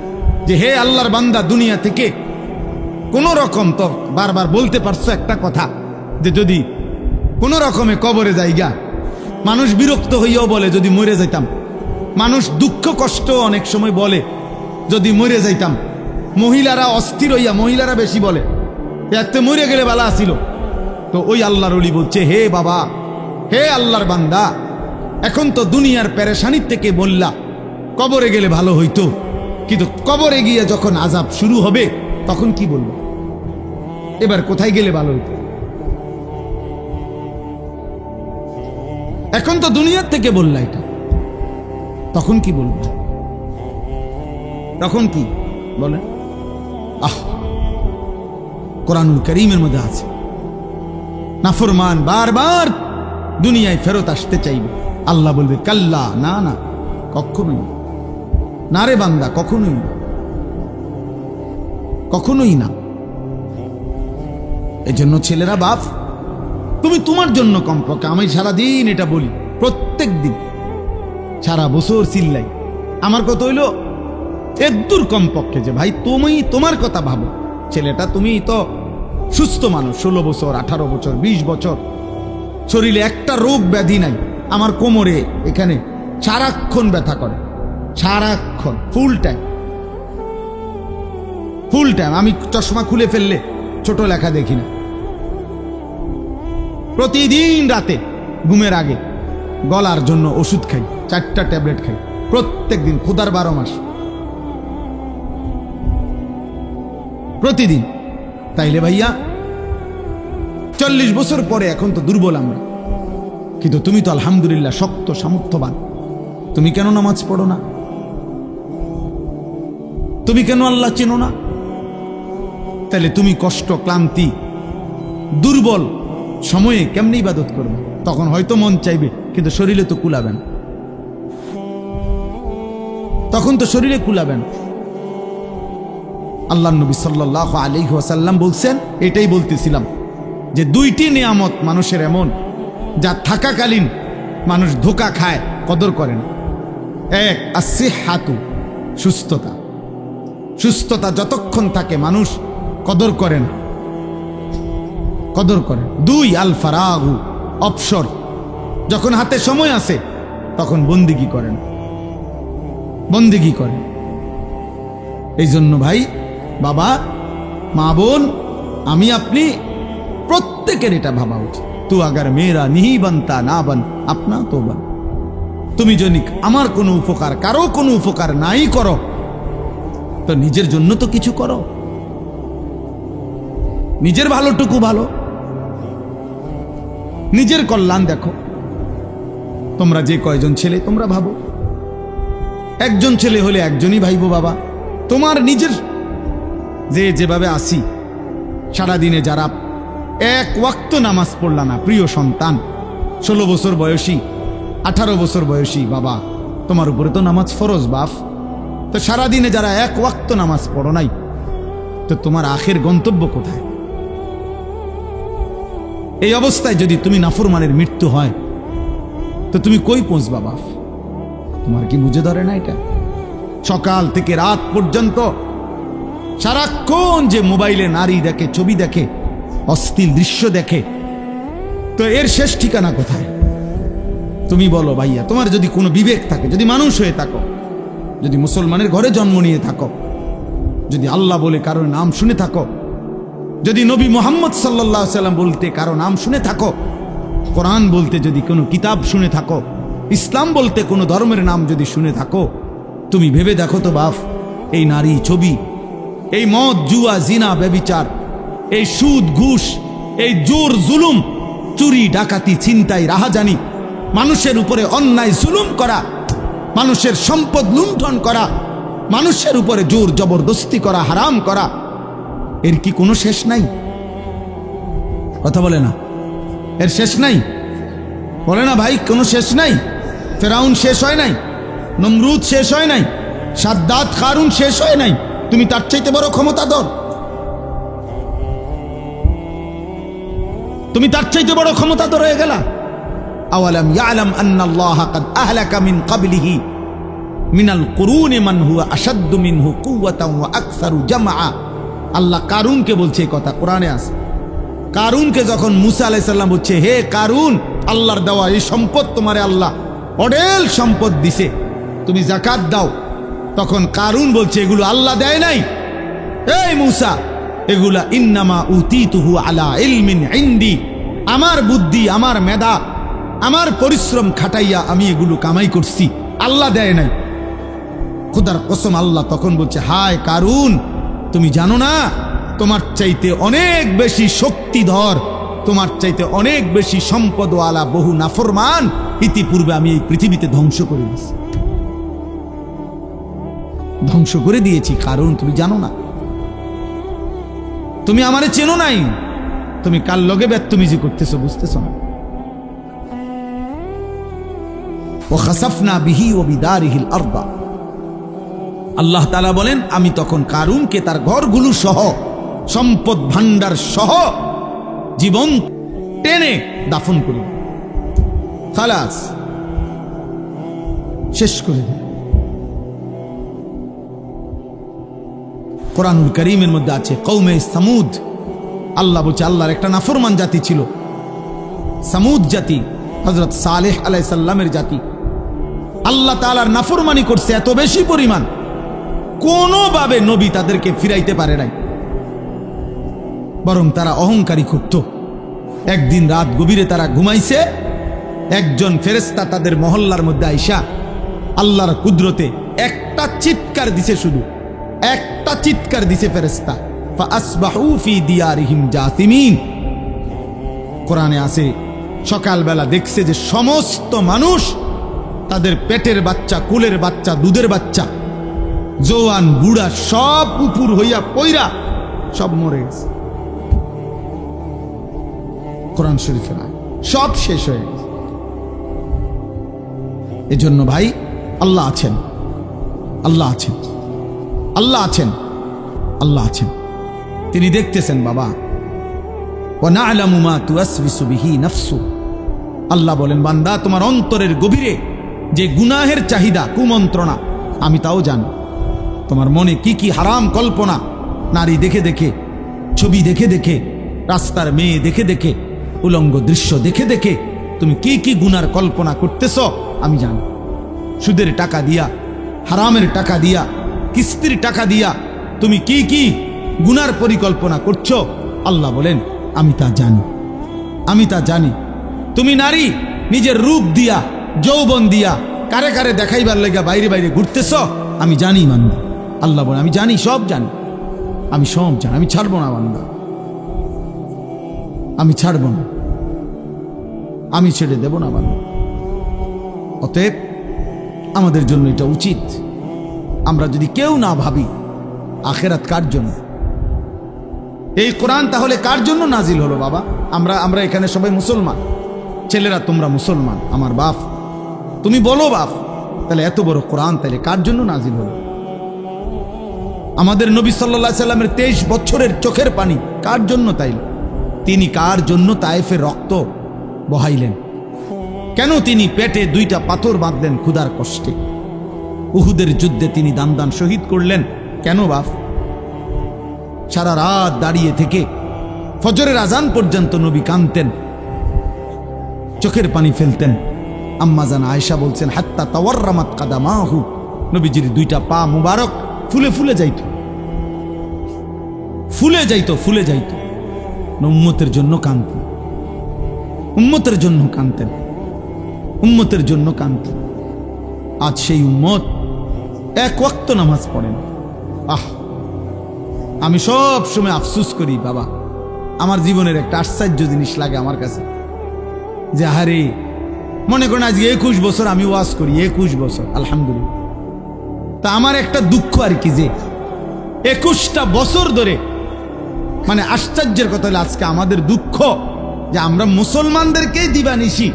যে হে আল্লাহর বান্দা, দুনিয়া থেকে কোন রকম তো বারবার বলতে পারছো একটা কথা, যে যদি কোন রকমে কবরে যাইগা, মানুষ বিরক্ত হইয়াও বলে যদি মরে যাইতাম, মানুষ দুঃখ কষ্ট অনেক সময় বলে যদি মরে যাইতাম, মহিলারা অস্থির হইয়া, মহিলারা বেশি বলে এতে মরে গেলে বালা আসিল। তো ওই আল্লাহর ওলি বলছে, হে বাবা, হে আল্লাহর বান্দা, এখন তো দুনিয়ার পেরেশানির থেকে বললা কবরে গেলে ভালো হইতো, কিন্তু কবরে গিয়ে যখন আযাব শুরু হবে তখন কি বলবো, এবার কোথায় গেলে ভালো হইতো? এখন তো দুনিয়ার থেকে বললা এটা, তখন কি বলবো? তখন কি বলে? কোরআনুল কারীমের মধ্যে আছে, নাফরমান বারবার দুনিয়ায় ফেরত আসতে চাইবে, আল্লাহ বলবে কাল্লা, না না, কখনোই না রে বান্দা, কখনোই না, কখনোই না। এজন্য ছেলেরা, বাপ তুমি তোমার জন্য কমপক্ষে, আমি সারাদিন এটা বলি, প্রত্যেক দিন সারা বছর চিল্লাই, আমার কথা হইল একদূর কমপক্ষে যে ভাই তুমি তোমার কথা ভাবো। ছেলেটা, তুমি তো সুস্থ মানুষ, 16 বছর, 18 বছর, 20 বছর, শরীরে একটা রোগ ব্যাধি নাই। আমার কোমরে এখানে সারাক্ষণ ব্যথা করে, সারাক্ষণ, ফুল টাইম, ফুল টাইম। আমি চশমা খুলে ফেললে ছোট লেখা দেখি না। প্রতিদিন রাতে ঘুমের আগে গলার জন্য ওষুধ খাই, 4টা ট্যাবলেট খাই প্রত্যেক দিন, খোদার 12 মাস প্রতিদিন। তাইলে ভাইয়া 40 বছর পরে এখন তো দুর্বল আমরা, কিন্তু তুমি তো আলহামদুলিল্লাহ শক্ত সামর্থ্যবান। তুমি কেন নামাজ পড়ো না? তুমি কেন আল্লাহ চেনো না? তাহলে তুমি কষ্ট, ক্লান্তি, দুর্বল সময়ে কেমনে ইবাদত করবে? তখন হয়তো মন চাইবে, কিন্তু শরীরে তো কুলাবেন, তখন তো শরীরে কুলাবেন। আল্লাহ নবী সাল্লাল্লাহু আলাইহি ওয়াসাল্লাম বলছেন, এটাই বলতেছিলাম, যে 2টি নিয়ামত মানুষের এমন, যা থাকাকালীন মানুষ ধোঁকা খায়, কদর করেন। এক, আসিহাতু, সুস্থতা। সুস্থতা যতক্ষণ থাকে মানুষ কদর করেন, কদর করেন। 2, আল ফারাগু, অবসর। যখন হাতে সময় আছে তখন বন্দিগি করেন, বন্দিগি করেন। এই জন্য ভাই, বাবা, মা, বোন, আমি আপনি প্রত্যেকের এটা ভাবা উচিত। তু আগার মেয়েরা নিহি বানতা না বান আপনা তো বান। তুমি যদি আমার কোনো উপকার, কারো কোনো উপকার নাই করো, তো নিজের জন্য তো কিছু করো, নিজের ভালোটুকু ভালো, নিজের কল্যাণ দেখো। তোমরা যে কয়জন ছেলে তোমরা ভাবো, একজন ছেলে হলে একজনই ভাইবো বাবা। তোমার নিজের যেভাবে আসি, সারাদিনে যারা এক ওয়াক্ত নামাজ পড়লা না, প্রিয় সন্তান, 16 বছর বয়সী, 18 বছর বয়সী বাবা, তোমার উপরে তো নামাজ ফরজ বাপ। তো সারাদিনে যারা এক ওয়াক্ত নামাজ পড়ো নাই, তো তোমার আখের গন্তব্য কোথায়? এই অবস্থায় যদি তুমি নাফরমানের মৃত্যু হয়, তো তুমি কই পৌঁছবা বাপ? তোমার কি বুঝে ধরে না এটা? সকাল থেকে রাত পর্যন্ত সারাক্ষণ যে মোবাইলে নারী দেখে, ছবি দেখে, অশ্লীল দৃশ্য দেখে, তো এর শেষ ঠিকানা কোথায়? তুমি বলো ভাইয়া, তোমার যদি কোনো বিবেক থাকে, যদি মানুষ হয়ে থাকো, যদি মুসলমানের ঘরে জন্ম নিয়ে থাকো, যদি আল্লাহ বলে কারো নাম শুনে থাকো, যদি নবী মুহাম্মদ সাল্লাল্লাহু আলাইহি সাল্লাম বলতে কারো নাম শুনে থাকো, কোরআন বলতে যদি কোনো কিতাব শুনে থাকো, ইসলাম বলতে কোনো ধর্মের নাম যদি শুনে থাকো, তুমি ভেবে দেখো তো বাপ, এই নারী, ছবি, এই মদ, জুয়া, জিনা, ব্যভিচার, এই সুদ, ঘুষ, এই জোর জুলুম, চুরি, ডাকাতি, ছিনতাই, রাহাজানি, মানুষের উপরে অন্যায় জুলুম করা, মানুষের সম্পদ লুণ্ঠন করা, মানুষের উপরে জোর জবরদস্তি করা, হারাম করা, এর কি কোনো শেষ নাই? কথা বলে না, এর শেষ নাই? বলে না ভাই, কোনো শেষ নাই? ফেরাউন শেষ হয় নাই, নমরুদ শেষ হয় নাই, সাদ্দাত, কারুন শেষ হয় নাই? তুমি তার চাইতে বড় ক্ষমতাধর? তুমি তার চাইতে বড় ক্ষমতাধর হয়ে গেলা? আওয়ালাম ইয়ালাম আন্নাল্লাহা কাদ আহলাকা মিন ক্বাবলিহি মিনাল কুরুনি মান হুয়া আশাদ্দু মিনহু কুওয়াতান ওয়া আকসারু জামআ। আল্লাহ কারুনকে বলছে এই কথা, কোরআনে আছে। কারুনকে যখন মুসা আলাইহিস সালাম বলছে, হে কারুন, আল্লাহর দেওয়া এই সম্পদ তোমারে আল্লাহ অঢেল সম্পদ দিছে, তুমি যাকাত দাও, তখন কারুন বলছে এগুলো আল্লাহ দেয় নাই, এই মুসা, এগুলা ইন্নামা উতিতুহু আলা ইলমিন ইনদি, আমার বুদ্ধি, আমার মেধা, আমার পরিশ্রম খাটাইয়া আমি এগুলো কামাই করছি, আল্লাহ দেয় নাই। খোদার কসম, আল্লাহ তখন বলছে, হায় কারুন, তুমি জানো না তোমার চাইতে অনেক বেশি শক্তিধর, তোমার চাইতে অনেক বেশি সম্পদওয়ালা বহু নাফরমান ইতিপূর্বে আমি এই পৃথিবীতে ধ্বংস করে দিয়েছি, ধ্বংস করে দিয়েছি। কারণ তুমি জানো না, তুমি আমারে চেনো নাই, তুমি কার লগে বেত্তমিজি করতেছো বুঝতেছো না। ওয়া খাসাফনা বিহি ওয়া বিদারিহিল আরদা, আল্লাহ তাআলা বলেন, আমি তখন কারুনকে তার ঘরগুলো সহ, সম্পদ ভান্ডার সহ জীবন টেনে দাফন করি, খালাস, শেষ করে দিই। কোরআনুল কারীমের মধ্যে আছে কওমে সামুদ, আল্লাহ বলছে আল্লাহর একটা নাফরমান জাতি ছিল, সামুদ জাতি, হযরত সালেহ আলাইহিস সালামের জাতি। আল্লাহ তাআলার নাফরমানি করছে এত বেশি পরিমাণ, কোনোভাবে নবী তাদেরকে ফিরাইতে পারে নাই, বরং তারা অহংকারী করত। একদিন রাত গভীরে তারা ঘুমাইছে, একজন ফেরেশতা তাদের মহল্লার মধ্যে আইসা আল্লাহর কুদরতে একটা চিৎকার দিছে, শুধু একটা চিৎকার দিছে ফেরেশতা, ফাআসবাহু ফি দিয়ারিহিম জাসিমিন। কোরআনে আছে সকালবেলা দেখছে যে সমস্ত মানুষ, তাদের পেটের বাচ্চা, কুলের বাচ্চা, দুধের বাচ্চা, জওয়ান বুড়া সব উপর হইয়া পইরা সব মরে গেছে। কোরআন শরীফে না, সব শেষ হয়ে গেছে। এজন্য ভাই, আল্লাহ আছেন, আল্লাহ আছেন, আল্লাহ আছেন, আল্লাহ আছেন, তিনি দেখতেছেন বাবা। ওয়া না'লামু মা তুওয়াসবিসু বিহি নাফসু, আল্লাহ বলেন, বান্দা তোমার অন্তরের গভীরে যে গুনাহের চাহিদা, কুমন্ত্রণা, আমি তাও জানি। তোমার মনে কি কি হারাম কল্পনা, নারী দেখে দেখে, ছবি দেখে দেখে, রাস্তার মেয়ে দেখে দেখে, উলঙ্গ দৃশ্য দেখে দেখে তুমি কি কি গুনার কল্পনা করতেছ আমি জানি। সুদের টাকা দিয়া, হারামের টাকা দিয়া, কিস্তির টাকা দিয়া তুমি কি কি গুনার পরিকল্পনা করছো, আল্লাহ বলেন আমি তা জানি, আমি তা জানি। তুমি নারী নিজের রূপ দিয়া, যৌবন দিয়া কারে কারে দেখাইবার লাগা বাইরে বাইরে ঘুরতেছ, আমি জানি বান্দা। আল্লাহ বলেন আমি জানি, সব জানি, আমি সব জানি, আমি ছাড়বো না বান্দা, আমি ছাড়বো না, আমি ছেড়ে দেব না বান্দা। অতএব আমাদের জন্য এটা উচিত, আমরা যদি কেউ না ভাবি আখেরাত কার জন্য, এই কোরআন তাহলে কার জন্য নাজিল হলো বাবা? আমরা এখানে সবাই মুসলমান, ছেলেরা তোমরা মুসলমান, আমার বাপ, তুমি বলো বাপ, তাহলে এত বড় কোরআন তাহলে কার জন্য নাজিল হলো? আমাদের নবী সাল্লাল্লাহু আলাইহি সাল্লামের 23 বছরের চোখের পানি কার জন্য তাইল? তিনি কার জন্য তায়েফের রক্ত বহাইলেন? কেন তিনি পেটে 2টা পাথর বাঁধলেন ক্ষুধার কষ্টে? উহুদের যুদ্ধে তিনি দান শহীদ করলেন কেন বাপ? সারা রাত দাঁড়িয়ে থেকে ফজরের আজান পর্যন্ত নবী কাঁদতেন, চোখের পানি ফেলতেন। আম্মা জান আয়েশা বলছেন হাত্তা তাওয়াররামাত কাদামাহু, নবীজির 2টা পা মুবারক ফুলে ফুলে যাইত, ফুলে যাইত, ফুলে যাইত। উম্মতের জন্য কাঁদতেন, উম্মতের জন্য কাঁদতেন, উম্মতের জন্য কাঁদতেন। আজ সেই উম্মত এক ওয়াক্ত নামাজ পড়েন। আমি সব সময় আফসোস করি বাবা, আমার জীবনের একটা আশ্চর্য জিনিস লাগে আমার কাছে, যে আরে মনে করেন আজকে 21 বছর আমি ওয়াজ করি, 21 বছর আলহামদুলিল্লাহ। তা আমার একটা দুঃখ আর কি, যে 21টা বছর ধরে, মানে আশ্চর্যের কথা হলো আজকে আমাদের দুঃখ যে আমরা মুসলমানদেরকেই দিবানিশি,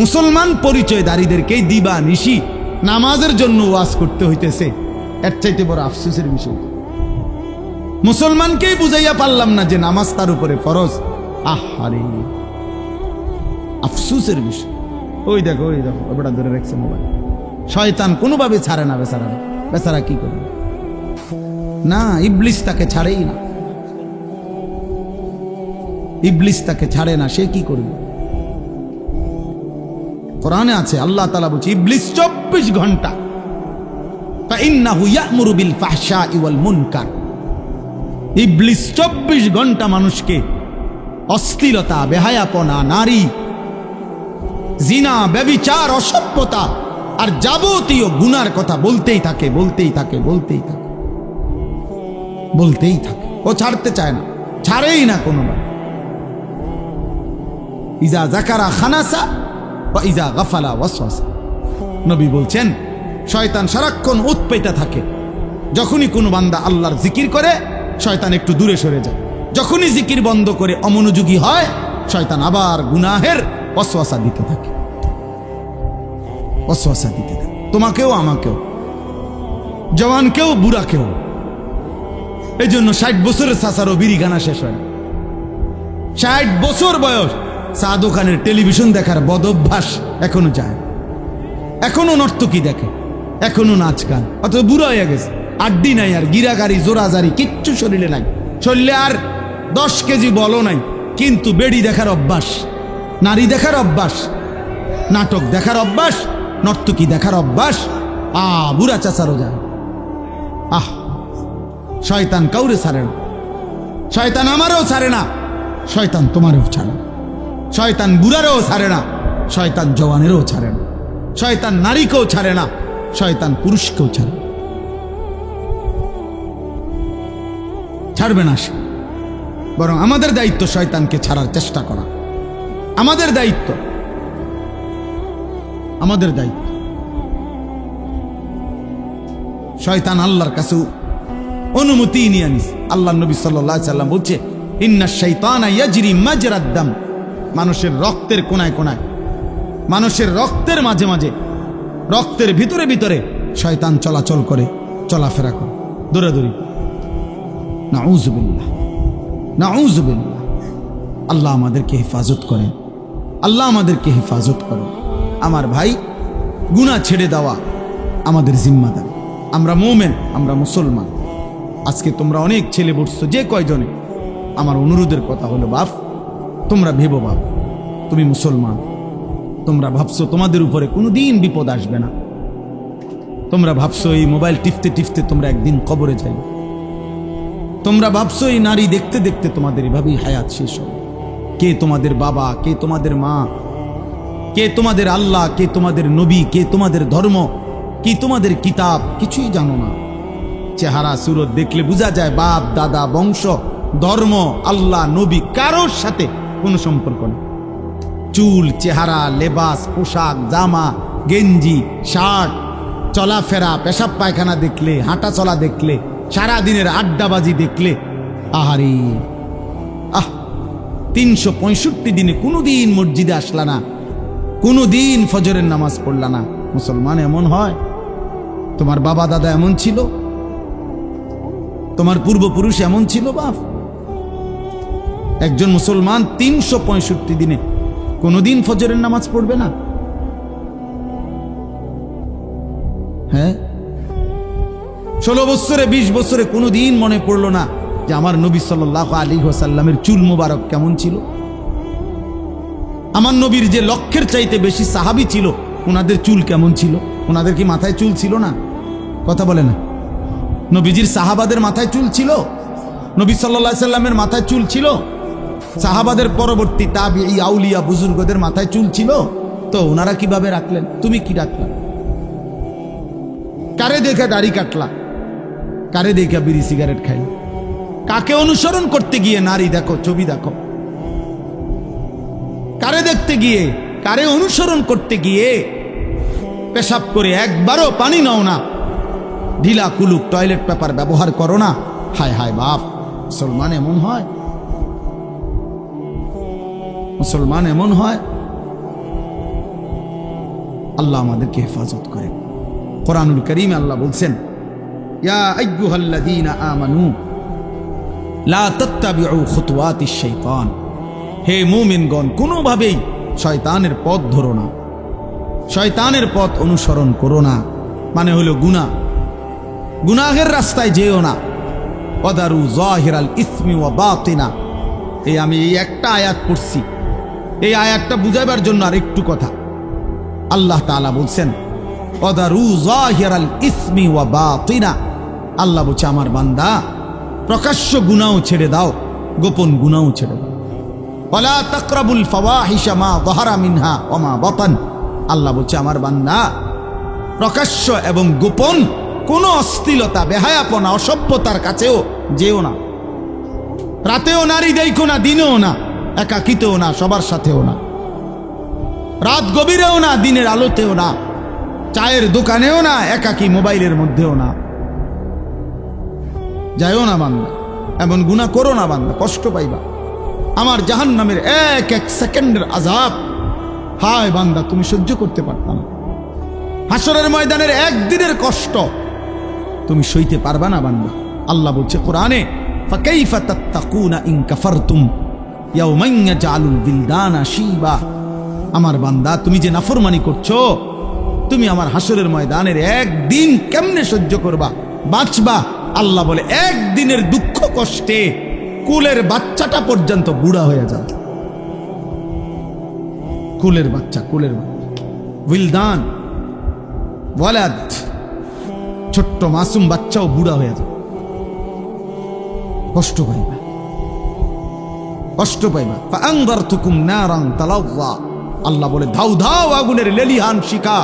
মুসলমান পরিচয়ধারীদেরকেই দিবানিশি নামাজের জন্য ওয়াজ করতে হইতেছে। এর চাইতে বড় আফসোসের বিষয়, মুসলমানকেই বুঝাইয়া পারলাম না যে নামাজ তার উপরে ফরজ। আহারে আফসোসের বিষয়। ওই দেখো ওটা ধরে রাখছে মোবাইল, শয়তান কোনোভাবে ছাড়ে না বেচারা। বেচারা কি করবে? না, ইবলিস তাকে ছাড়েই না, ইবলিস তাকে ছাড়ে না, সে কি করবে? কোরআনে আছে, আল্লাহ তাআলা বলছে ইবলিস 24 ঘন্টা ফাইন্নাহু ইয়া'মুরু বিল ফাহশাই ওয়াল মুনকার, ইবলিস 24 ঘন্টা মানুষকে অশ্লীলতা, বেহায়াপনা, নারী, জিনা, ব্যভিচার, অসভ্যতা আর যাবতীয় গুনার কথা বলতেই থাকে, বলতেই থাকে, বলতেই থাকে, বলতেই থাকে। ও ছাড়তে চায় না, ছাড়েই না কোনোবার। ইজা যাকারা খানাসা ওয়া ইজা গাফালা ওয়াসওয়াসা, নবী বলছেন শয়তান সারাক্ষণ উৎপেতে থাকে। যখনই কোনো বান্দা আল্লাহর জিকির করে শয়তান একটু দূরে সরে যায়, যখনই জিকির বন্ধ করে অমনোযোগী হয় শয়তান আবার গুনাহের ওয়াসওয়াসা দিতে থাকে, ওয়াসওয়াসা দিতে থাকে। তোমাকেও, আমাকেও, জওয়ানকেও, বুড়াকেও। এই জন্য 60 বছরের চাচারও বিড়ি গানা শেষ হয় না। 60 বছর বয়স, চা দোকানের টেলিভিশন দেখার বদ অভ্যাস এখনো যায়, এখনো নর্তকী দেখে, এখনো নাচ গান, অথচ বুড়া হয়ে গেছে, আড্ডি নাই আর, গিরাগাড়ি জোরাজারি কিচ্ছু শরীরে নাই, শরীরে আর 10 কেজি বলও নাই, কিন্তু বেড়ি দেখার অভ্যাস, নারী দেখার অভ্যাস, নাটক দেখার অভ্যাস, নর্তকী দেখার অভ্যাস। বুড়া চাচারও যায়। শয়তান কাউরে ছাড়ে না, শয়তান আমারও ছাড়ে না, শয়তান তোমারও ছাড়ে না, শয়তান বুড়ারও ছাড়ে না, শয়তান জওয়ানেরও ছাড়ে না, শয়তান নারীকেও ছাড়ে না, শয়তান পুরুষকেও ছাড়ে, ছাড়বে না সে। বরং আমাদের দায়িত্ব শয়তানকে ছাড়ার চেষ্টা করা, আমাদের দায়িত্ব, আমাদের দায়িত্ব। শয়তান আল্লাহর কাছে অনুমতি নিয়ে আনিস। আল্লাহ নবী সাল্লাল্লাহু আলাইহি সাল্লাম বলছে ইন্নাশ শাইতানা ইয়াজরি মাজরাদ দাম, মানুষের রক্তের কোনায় কোনায়, মানুষের রক্তের মাঝে মাঝে, রক্তের ভিতরে ভিতরে শয়তান চলাচল করে, চলাফেরা করে, দৌড়াদৌড়ি। নাউযুবিল্লাহ, নাউযুবিল্লাহ। আল্লাহ আমাদেরকে হেফাজত করেন, আল্লাহ আমাদেরকে হেফাজত করেন। আমার ভাই, গুনাহ ছেড়ে দেওয়া আমাদের জিম্মাদারি। আমরা মুমিন, আমরা মুসলমান। আজকে তোমরা অনেক ছেলে বসছো, যে কয়জনে, আমার অনুরোধের কথা হলো বাপ, তোমরা ভেবো বাপ, তুমি মুসলমান, তোমরা ভাবছো তোমাদের উপরে কোনোদিন বিপদ আসবে না, তোমরা ভাবছো এই মোবাইল টিপতে টিপতে তোমরা একদিন কবরে যাই, তোমরা ভাবছো এই নারী দেখতে দেখতে তোমাদের এভাবেই হায়াত শেষ হবে। কে তোমাদের বাবা, কে তোমাদের মা, কে তোমাদের আল্লাহ, কে তোমাদের নবী, কে তোমাদের ধর্ম, কি তোমাদের কিতাব, কিছুই জানো না। চেহারা সুরত দেখলে বোঝা যায় বাপ দাদা বংশ ধর্ম আল্লাহ নবী কারোর সাথে কোনো সম্পর্ক নেই। চুল চেহারা লেবাস পোশাক জামা গেঞ্জি শার্ট, চলাফেরা, পেশাব পায়খানা দেখলে, হাঁটা চলা দেখলে, সারা দিনের আড্ডাবাজি দেখলে, আহারে 365 দিনে কোনোদিন মসজিদে আসলা না, কোনোদিন ফজরের নামাজ পড়লা না। মুসলমান এমন হয়? তোমার বাবা দাদা এমন ছিল? তোমার পূর্বপুরুষ এমন ছিল? বাপ, একজন মুসলমান 365 দিনে কোনোদিন ফজরের নামাজ পড়বে না? হ্যাঁ, 16 বছরে 20 বছরে কোনোদিন মনে পড়লো না যে আমার নবী সাল্লাল্লাহু আলাইহি ওয়াসাল্লামের চুল মোবারক কেমন ছিল? আমার নবীর যে লক্ষের চাইতে বেশি সাহাবী ছিল, ওনাদের চুল কেমন ছিল? ওনাদের কি মাথায় চুল ছিল না? কথা বলে না। নবীজির সাহাবাদের মাথায় চুল ছিল? নবী সাল্লাল্লাহু আলাইহি সাল্লামের মাথায় চুল ছিল? সাহাবাদের পরবর্তী তাবিঈ আউলিয়া বুজুর্গদের মাথায় চুল ছিল? তো ওনারা কিভাবে রাখলেন? তুমি কি রাখলা? কারে দেখে দাড়ি কাটলা? কারে দেখে বিড়ি সিগারেট খাইলা? কাকে অনুসরণ করতে গিয়ে নারী দেখো, ছবি দেখো? কারে দেখতে গিয়ে, কারে অনুসরণ করতে গিয়ে পেশাব করে একবারও পানি নাও না, ঢিলা কুলুক টয়লেট পেপার ব্যবহার করো না? হায় হায় বাপ, মুসলমান এমন হয়? মুসলমান এমন হয়? আল্লাহ আমাদেরকে হেফাজত করে। কোরআনুল কারীমে আল্লাহ বলছেন, ইয়া আইয়ুহাল্লাযীনা আমানু লা তাত্তাবিউ খুতুওয়াতিশ শাইতান, হে মুমিনগণ, কোনোভাবেই শয়তানের পথ ধরো না, শয়তানের পথ অনুসরণ করো না। মানে হলো গুনাহ, গুনাহের রাস্তায় যেও না। ওয়াদারু যাহিরাল ইসমি ওয়া বাতিনা, আমি এই একটা আয়াত পড়ছি, এই আয়াতটা বুঝাইবার জন্য আর একটু কথা। আল্লাহ তাআলা বলছেন ওয়াদারু যাহিরাল ইসমি ওয়া বাতিনা, আল্লাহ বলছে আমার বান্দা প্রকাশ্য গুনাহও ছেড়ে দাও, গোপন গুনাহও ছেড়ে দাও। ওয়ালা তাকরাবুল ফাওয়াহিশা মা যাহারা মিনহা ওয়া মা বাতান, আল্লাহ বলছে আমার বান্দা প্রকাশ্য এবং গোপন কোন অশ্লীলতা, বেহায়াপনা, অসভ্যতার কাছেও যেও না। রাতেও নারী দেখো না, দিনেও না, একাকিতেও না, সবার সাথেও না, রাত গভীরেও না, দিনের আলোতেও না, চায়ের দোকানেও না, একাকি মোবাইলের মধ্যেও না। যাইও না বান্দা, এমন গুনাহ করো না বান্দা, কষ্ট পাইবা। আমার জাহান্নামের এক এক সেকেন্ডের আযাব, হায় বান্দা তুমি সহ্য করতে পারতা না। হাসরের ময়দানের একদিনের কষ্ট তুমি সইতে পারবা না বান্দা। আল্লাহ বলছে কোরআনে, ফাকাইফা তাত্তাকুনা ইন কাফারতুম ইয়াওমান ইয়াজআলুল বিলদানা শিবা, আমার বান্দা তুমি যে নাফরমানি করছো, তুমি আমার হাসরের ময়দানের একদিন কেমনে সহ্য করবা, বাঁচবা? আল্লাহ বলে একদিনের দুঃখ কষ্টে কুলের বাচ্চাটা পর্যন্ত বুড়া হয়ে যায়। কুলের বাচ্চা, কুলের বাচ্চা, উইলদান, ওয়ালাদ, ছোট্ট মাসুম বাচ্চাও বুড়া হয়ে যায়। কষ্ট পাইবা, কষ্ট পাইবা। ফাআনযারতুকুম নারান তালাওয়া, আল্লাহ বলে ধাউ ধাউ আগুনের লেলিহান শিখা,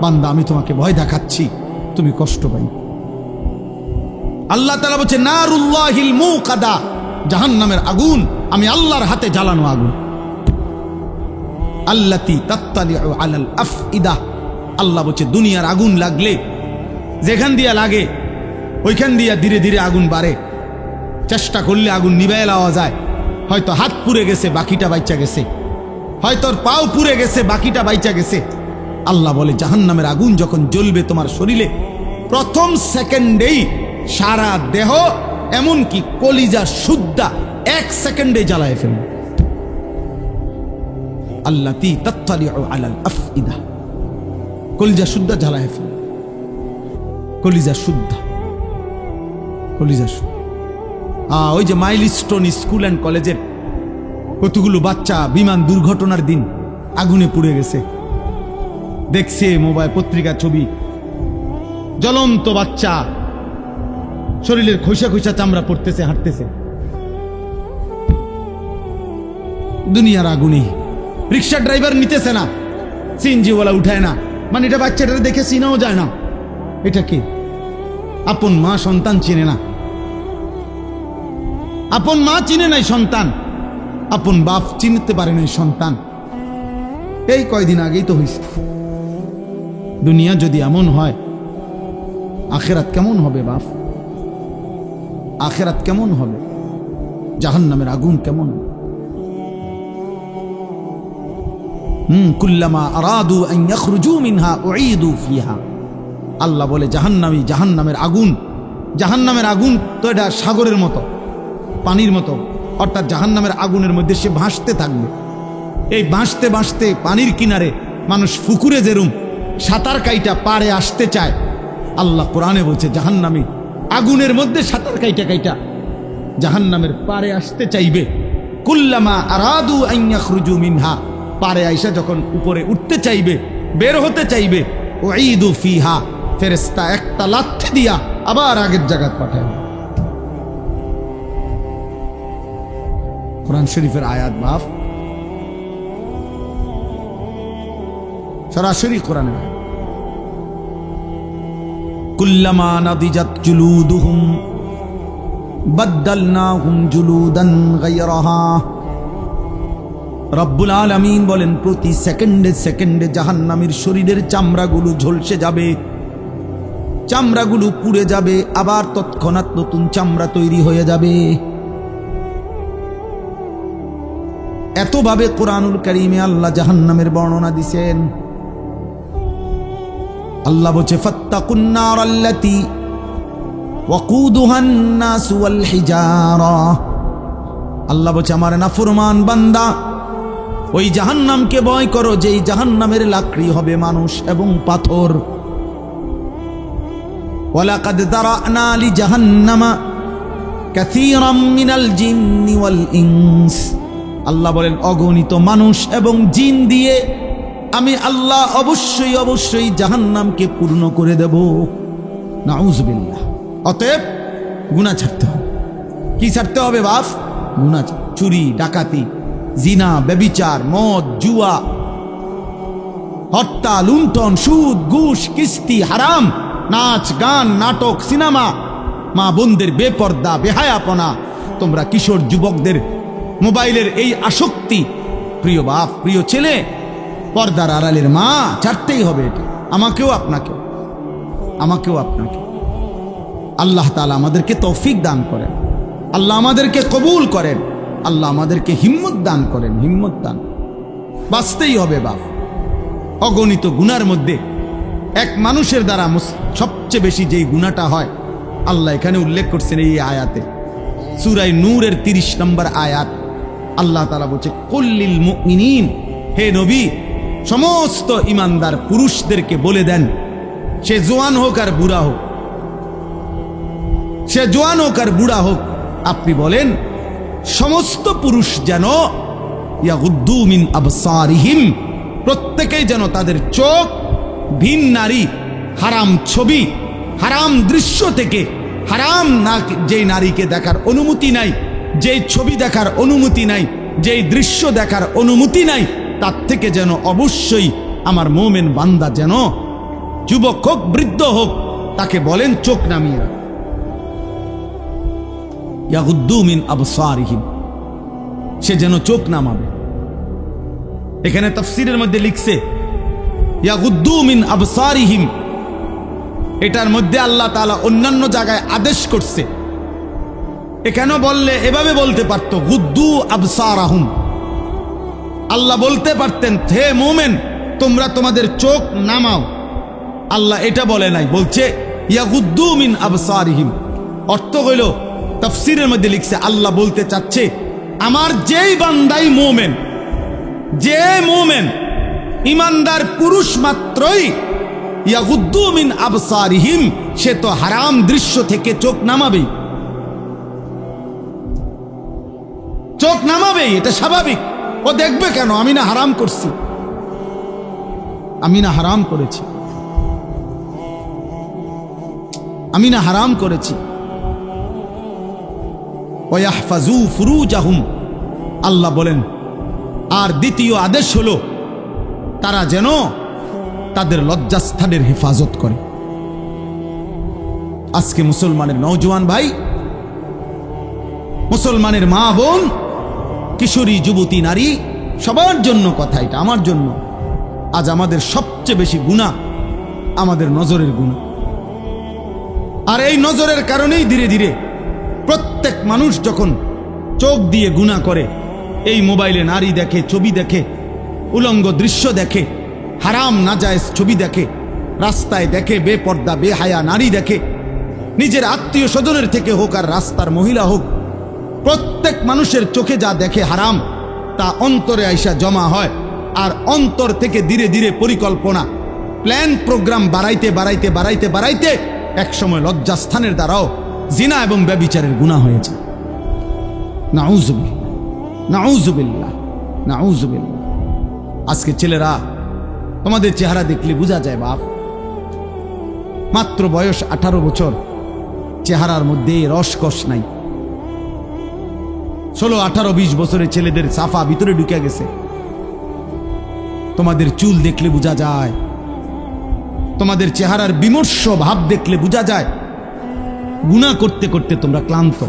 বান্দা আমি তোমাকে ভয় দেখাচ্ছি, তুমি কষ্ট পাইবা। আল্লাহ তাআলা বলছে নারুল্লাহিল মুকাদা, জাহান্নামের আগুন আমি আল্লাহর হাতে জ্বালানো আগুন। আল্লাতী তাত্তালিউ আলাল আফইদা, আল্লাহ বলছে দুনিয়ার আগুন লাগলে যেখান দিয়া লাগে ওইখান দিয়া ধীরে ধীরে আগুন বাড়ে। চেষ্টা করলে আগুন নিভাইয়া দেওয়া যায়। হয়তো হাত পুড়ে গেছে, বাকিটা বাইচা গেছে, হয়তো পাও পুড়ে গেছে, বাকিটা বাইচা গেছে। আল্লাহ বলে জাহান্নামের আগুন যখন জ্বলবে তোমার শরীরে, প্রথম সেকেন্ডেই সারা দেহ এমনকি কলিজা সুদ্ধা 1 সেকেন্ডে জ্বালায় ফেলবে। আল্লাতী তাত্তালিউ আলাল আফইদা, কলিজা শুদ্ধা জ্বালায় ফেলবে, কলিজা শুদ্ধা, কলিজা শুদ্ধা। ওই যে মাইলস্টোন স্কুল অ্যান্ড কলেজের কতগুলো বাচ্চা বিমান দুর্ঘটনার দিন আগুনে পুড়ে গেছে, দেখছে মোবাইল পত্রিকা ছবি, জ্বলন্ত বাচ্চা, শরীরের খোসা খোসা চামড়া পড়তেছে, হাঁটতেছে। দুনিয়ার আগুনে রিক্সা ড্রাইভার নিতেছে না, সিএনজিওয়ালা উঠায় না, মানে এটা বাচ্চাটা দেখে চিনাও যায় না এটা কে। আপন মা সন্তান চিনে না, আপন মা চিনে নাই সন্তান, আপন বাপ চিনতে পারে নাই সন্তান। এই কয়দিন আগেই তো হয়েছে, দুনিয়া যদি এমন হয়, আখেরাত কেমন হবে বাপ? আখেরাত কেমন হবে? জাহান্নামের আগুন কেমন? কুল্লামা আরাদু আন ইয়াখরুজু মিনহা উঈদু ফিহা। আল্লাহ বলে জাহান্নামের আগুন তো এটা সাগরের মতো, পানির মতো, অর্থাৎ জাহান্নামের আগুনের মধ্যে সে ভাসতে থাকবে। এই ভাসতে ভাসতে পানির কিনারে মানুষ পুকুরে যেরুম সাঁতার কাইটা পাড়ে আসতে চায়, আল্লাহ কোরআনে বলছে জাহান্নামী আগুনের মধ্যে সাঁতার কাইটা জাহান্নামের পাড়ে আসতে চাইবে। কুল্লামা আরাদু আন ইয়াখরুজু মিনহা, পাড়ে আইসা যখন উপরে উঠতে চাইবে, বের হতে চাইবে, উঈদু ফিহা, ফেরেশতা একটা লাথি দিয়া আবার আগের জায়গায় পাঠায়। কোরআন শরীফের আয়াত বাপ, সরাসরি কোরআনের আয়াত। কুল্লামা নাদিজাত জুলুদুহুম বাদদালনাহুম জুলুদান গায়রাহা। রব্বুল আলামিন বলেন প্রতি সেকেন্ডে সেকেন্ডে জাহান্নামীর শরীরের চামড়াগুলো ঝলসে যাবে, চামড়াগুলো পুড়ে যাবে, আবার তৎক্ষণাৎ নতুন চামড়া তৈরি হয়ে যাবে। এতভাবে কোরআনুল কারীমে আল্লাহ জাহান্নামের বর্ণনা দিয়েছেন। আল্লাহ বলছে ফাত্তাকুন নারাল্লাতী ওয়াকুদুহান নাসু ওয়াল হিজারা। আল্লাহ বলছে আমার নাফরমান বান্দা, ওই জাহান্নামকে ভয় করো যেই জাহান্নামের লাকড়ি হবে মানুষ এবং পাথর। ওয়ালাকাদ যারানা লিজাহান্নামা কাসীরাম মিনাল জিন্নি ওয়াল ইনস। আল্লাহ বলেন অগণিত মানুষ এবং জিন দিয়ে আমি আল্লাহ অবশ্যই জাহান্নামকে পূর্ণ করে দেব। নাউযুবিল্লাহ। অতএব গুনাহ ছাড়তে হবে। কি ছাড়তে হবে বাপ? গুনাহ, চুরি, ডাকাতি, জিনা, ব্যভিচার, মদ, জুয়া, হত্যা, লুণ্ঠন, সুদ, ঘুষ, কিস্তি, হারাম, নাচ, গান, নাটক, সিনেমা, মা বোনদের বেপর্দা, বেহায়াপনা, তোমরা কিশোর যুবকদের মোবাইলের এই আসক্তি, প্রিয় বাপ, প্রিয় ছেলে, পর্দার আড়ালের মা, ছাড়তেই হবে এটা। আমাকেও আপনাকে। আল্লাহ তাআলা আমাদেরকে তৌফিক দান করেন, আল্লাহ আমাদেরকে কবুল করেন, আল্লাহ আমাদেরকে হিম্মত দান করেন। হিম্মত দান, বাঁচতেই হবে বাপ। অগণিত গুনার মধ্যে এক মানুষের দ্বারা সবচেয়ে বেশি যেই গুনাহটা হয় আল্লাহ এখানে উল্লেখ করছেন এই আয়াতে, সূরা নূরের 30 নম্বর আয়াত। আল্লাহ তাআলা বলছে কুল্লিল মুমিনিন, হে নবী সমস্ত ইমানদার পুরুষদেরকে বলে দেন, সে জওয়ান হোক আর বুড়া হোক, আপনি বলেন সমস্ত পুরুষ যেন ইয়াগুদ্দু মিন আবসারিহিম, প্রত্যেকেই যেন তাদের চোখ ভিন নারী, হারাম ছবি, হারাম দৃশ্য থেকে, হারাম না যেই নারীকে দেখার অনুমতি নাই, যেই ছবি দেখার অনুমতি নাই, যেই দৃশ্য দেখার অনুমতি নাই, তার থেকে যেন অবশ্যই আমার মুমিন বান্দা যেন যুবক হোক বৃদ্ধ হোক তাকে বলেন চোখ নামিয়ে রাখ। ইয়াগুদ্দু মিন আবসারিহিম, সে যেন চোখ নামাবে। এখানে তাফসীরের মধ্যে লিখছে ইয়াগুদ্দু মিন আবসারিহিম, এটার মধ্যে আল্লাহ তাআলা অন্যান্য জায়গায় আদেশ করছে। এখানে বললে এভাবে বলতে পারতো গুদ্দু আবসারাহুম, আল্লাহ বলতে পারতেন হে মুমিন তোমরা তোমাদের চোখ নামাও। আল্লাহ এটা বলে নাই, বলছে ইয়াগুদ্দু মিন আবসারিহিম। অর্থ হইল তাফসীরের মধ্যে লিখছে আল্লাহ বলতে চাচ্ছে আমার যেই বান্দাই মুমিন, যে মুমিন ইমানদার পুরুষ মাত্রই ইয়াগুদ্দু মিন আবসারিহিম, সে তো হারাম দৃশ্য থেকে চোখ নামাবেই, এটা স্বাভাবিক। ও দেখবে কেন? আমি না হারাম করছি, আমি না হারাম করেছি। ওয়াহফাজু ফুরুজাহুম, আল্লাহ বলেন আর দ্বিতীয় আদেশ হলো তারা যেন তাদের লজ্জাস্থানের হেফাজত করে। আজকে মুসলমানের নওজোয়ান ভাই, মুসলমানের মা বোন, কিশোরী যুবতী নারী, সবার জন্য কথা এটা, আমার জন্য। আজ আমাদের সবচেয়ে বেশি গুনাহ আমাদের নজরের গুনাহ। আর এই নজরের কারণেই ধীরে ধীরে প্রত্যেক মানুষ যখন চোখ দিয়ে গুনাহ করে, এই মোবাইলে নারী দেখে, ছবি দেখে, উলঙ্গ দৃশ্য দেখে, হারাম নাজায়েজ ছবি দেখে, রাস্তায় দেখে বেপর্দা বেহায়া নারী দেখে, নিজের আত্মীয় স্বজনের থেকে হোক আর রাস্তার মহিলা হোক, প্রত্যেক মানুষের চোখে যা দেখে হারাম তা অন্তরে আইসা জমা হয়। আর অন্তর থেকে ধীরে ধীরে পরিকল্পনা, প্ল্যান, প্রোগ্রাম বাড়াইতে বাড়াইতে বাড়াইতে বাড়াইতে একসময় লজ্জাস্থানের দ্বারাও জিনা এবং ব্যভিচারের গুনাহ হয়েছে। নাউজুবিল্লাহ, নাউজুবিল্লাহ, নাউজুবিল্লাহ। আজকে ছেলেরা, তোমাদের চেহারা দেখলে বোঝা যায় বাপ, মাত্র বয়স 18 বছর, চেহারার মধ্যে রসকস নাই। 16, 18, 20 বছরের ছেলেদের সাফা ভিতরে ঢুকে গেছে। তোমাদের চুল দেখলে বোঝা যায়, তোমাদের চেহারার বিমর্ষ ভাব দেখলে বোঝা যায় গুনাহ করতে করতে তোমরা ক্লান্ত,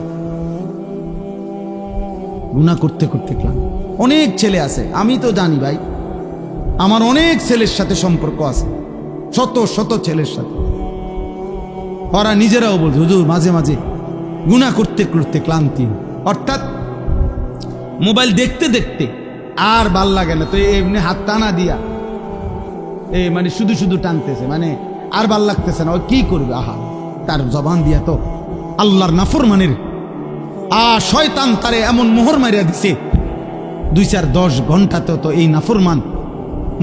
গুনাহ করতে করতে ক্লান্ত। অনেক ছেলে আছে, আমি তো জানি ভাই, আমার অনেক ছেলের সাথে সম্পর্ক আছে, শত শত ছেলের সাথে। ওরা নিজেরাও বলছে হুজুর মাঝে মাঝে গুনাহ করতে করতে ক্লান্তি, অর্থাৎ মোবাইল দেখতে দেখতে আর ভাল লাগে না, তো এমনি হাত টানা দিয়া মানে শুধু শুধু টানতেছে, মানে আর ভাল লাগতেছে না, ও কি করবে? আহা, তার জবান দিয়া তো আল্লাহর নাফরমানের শয়তান তারে এমন মোহর মারিয়া দিছে, 2-4-10 ঘন্টাতে তো এই নাফরমান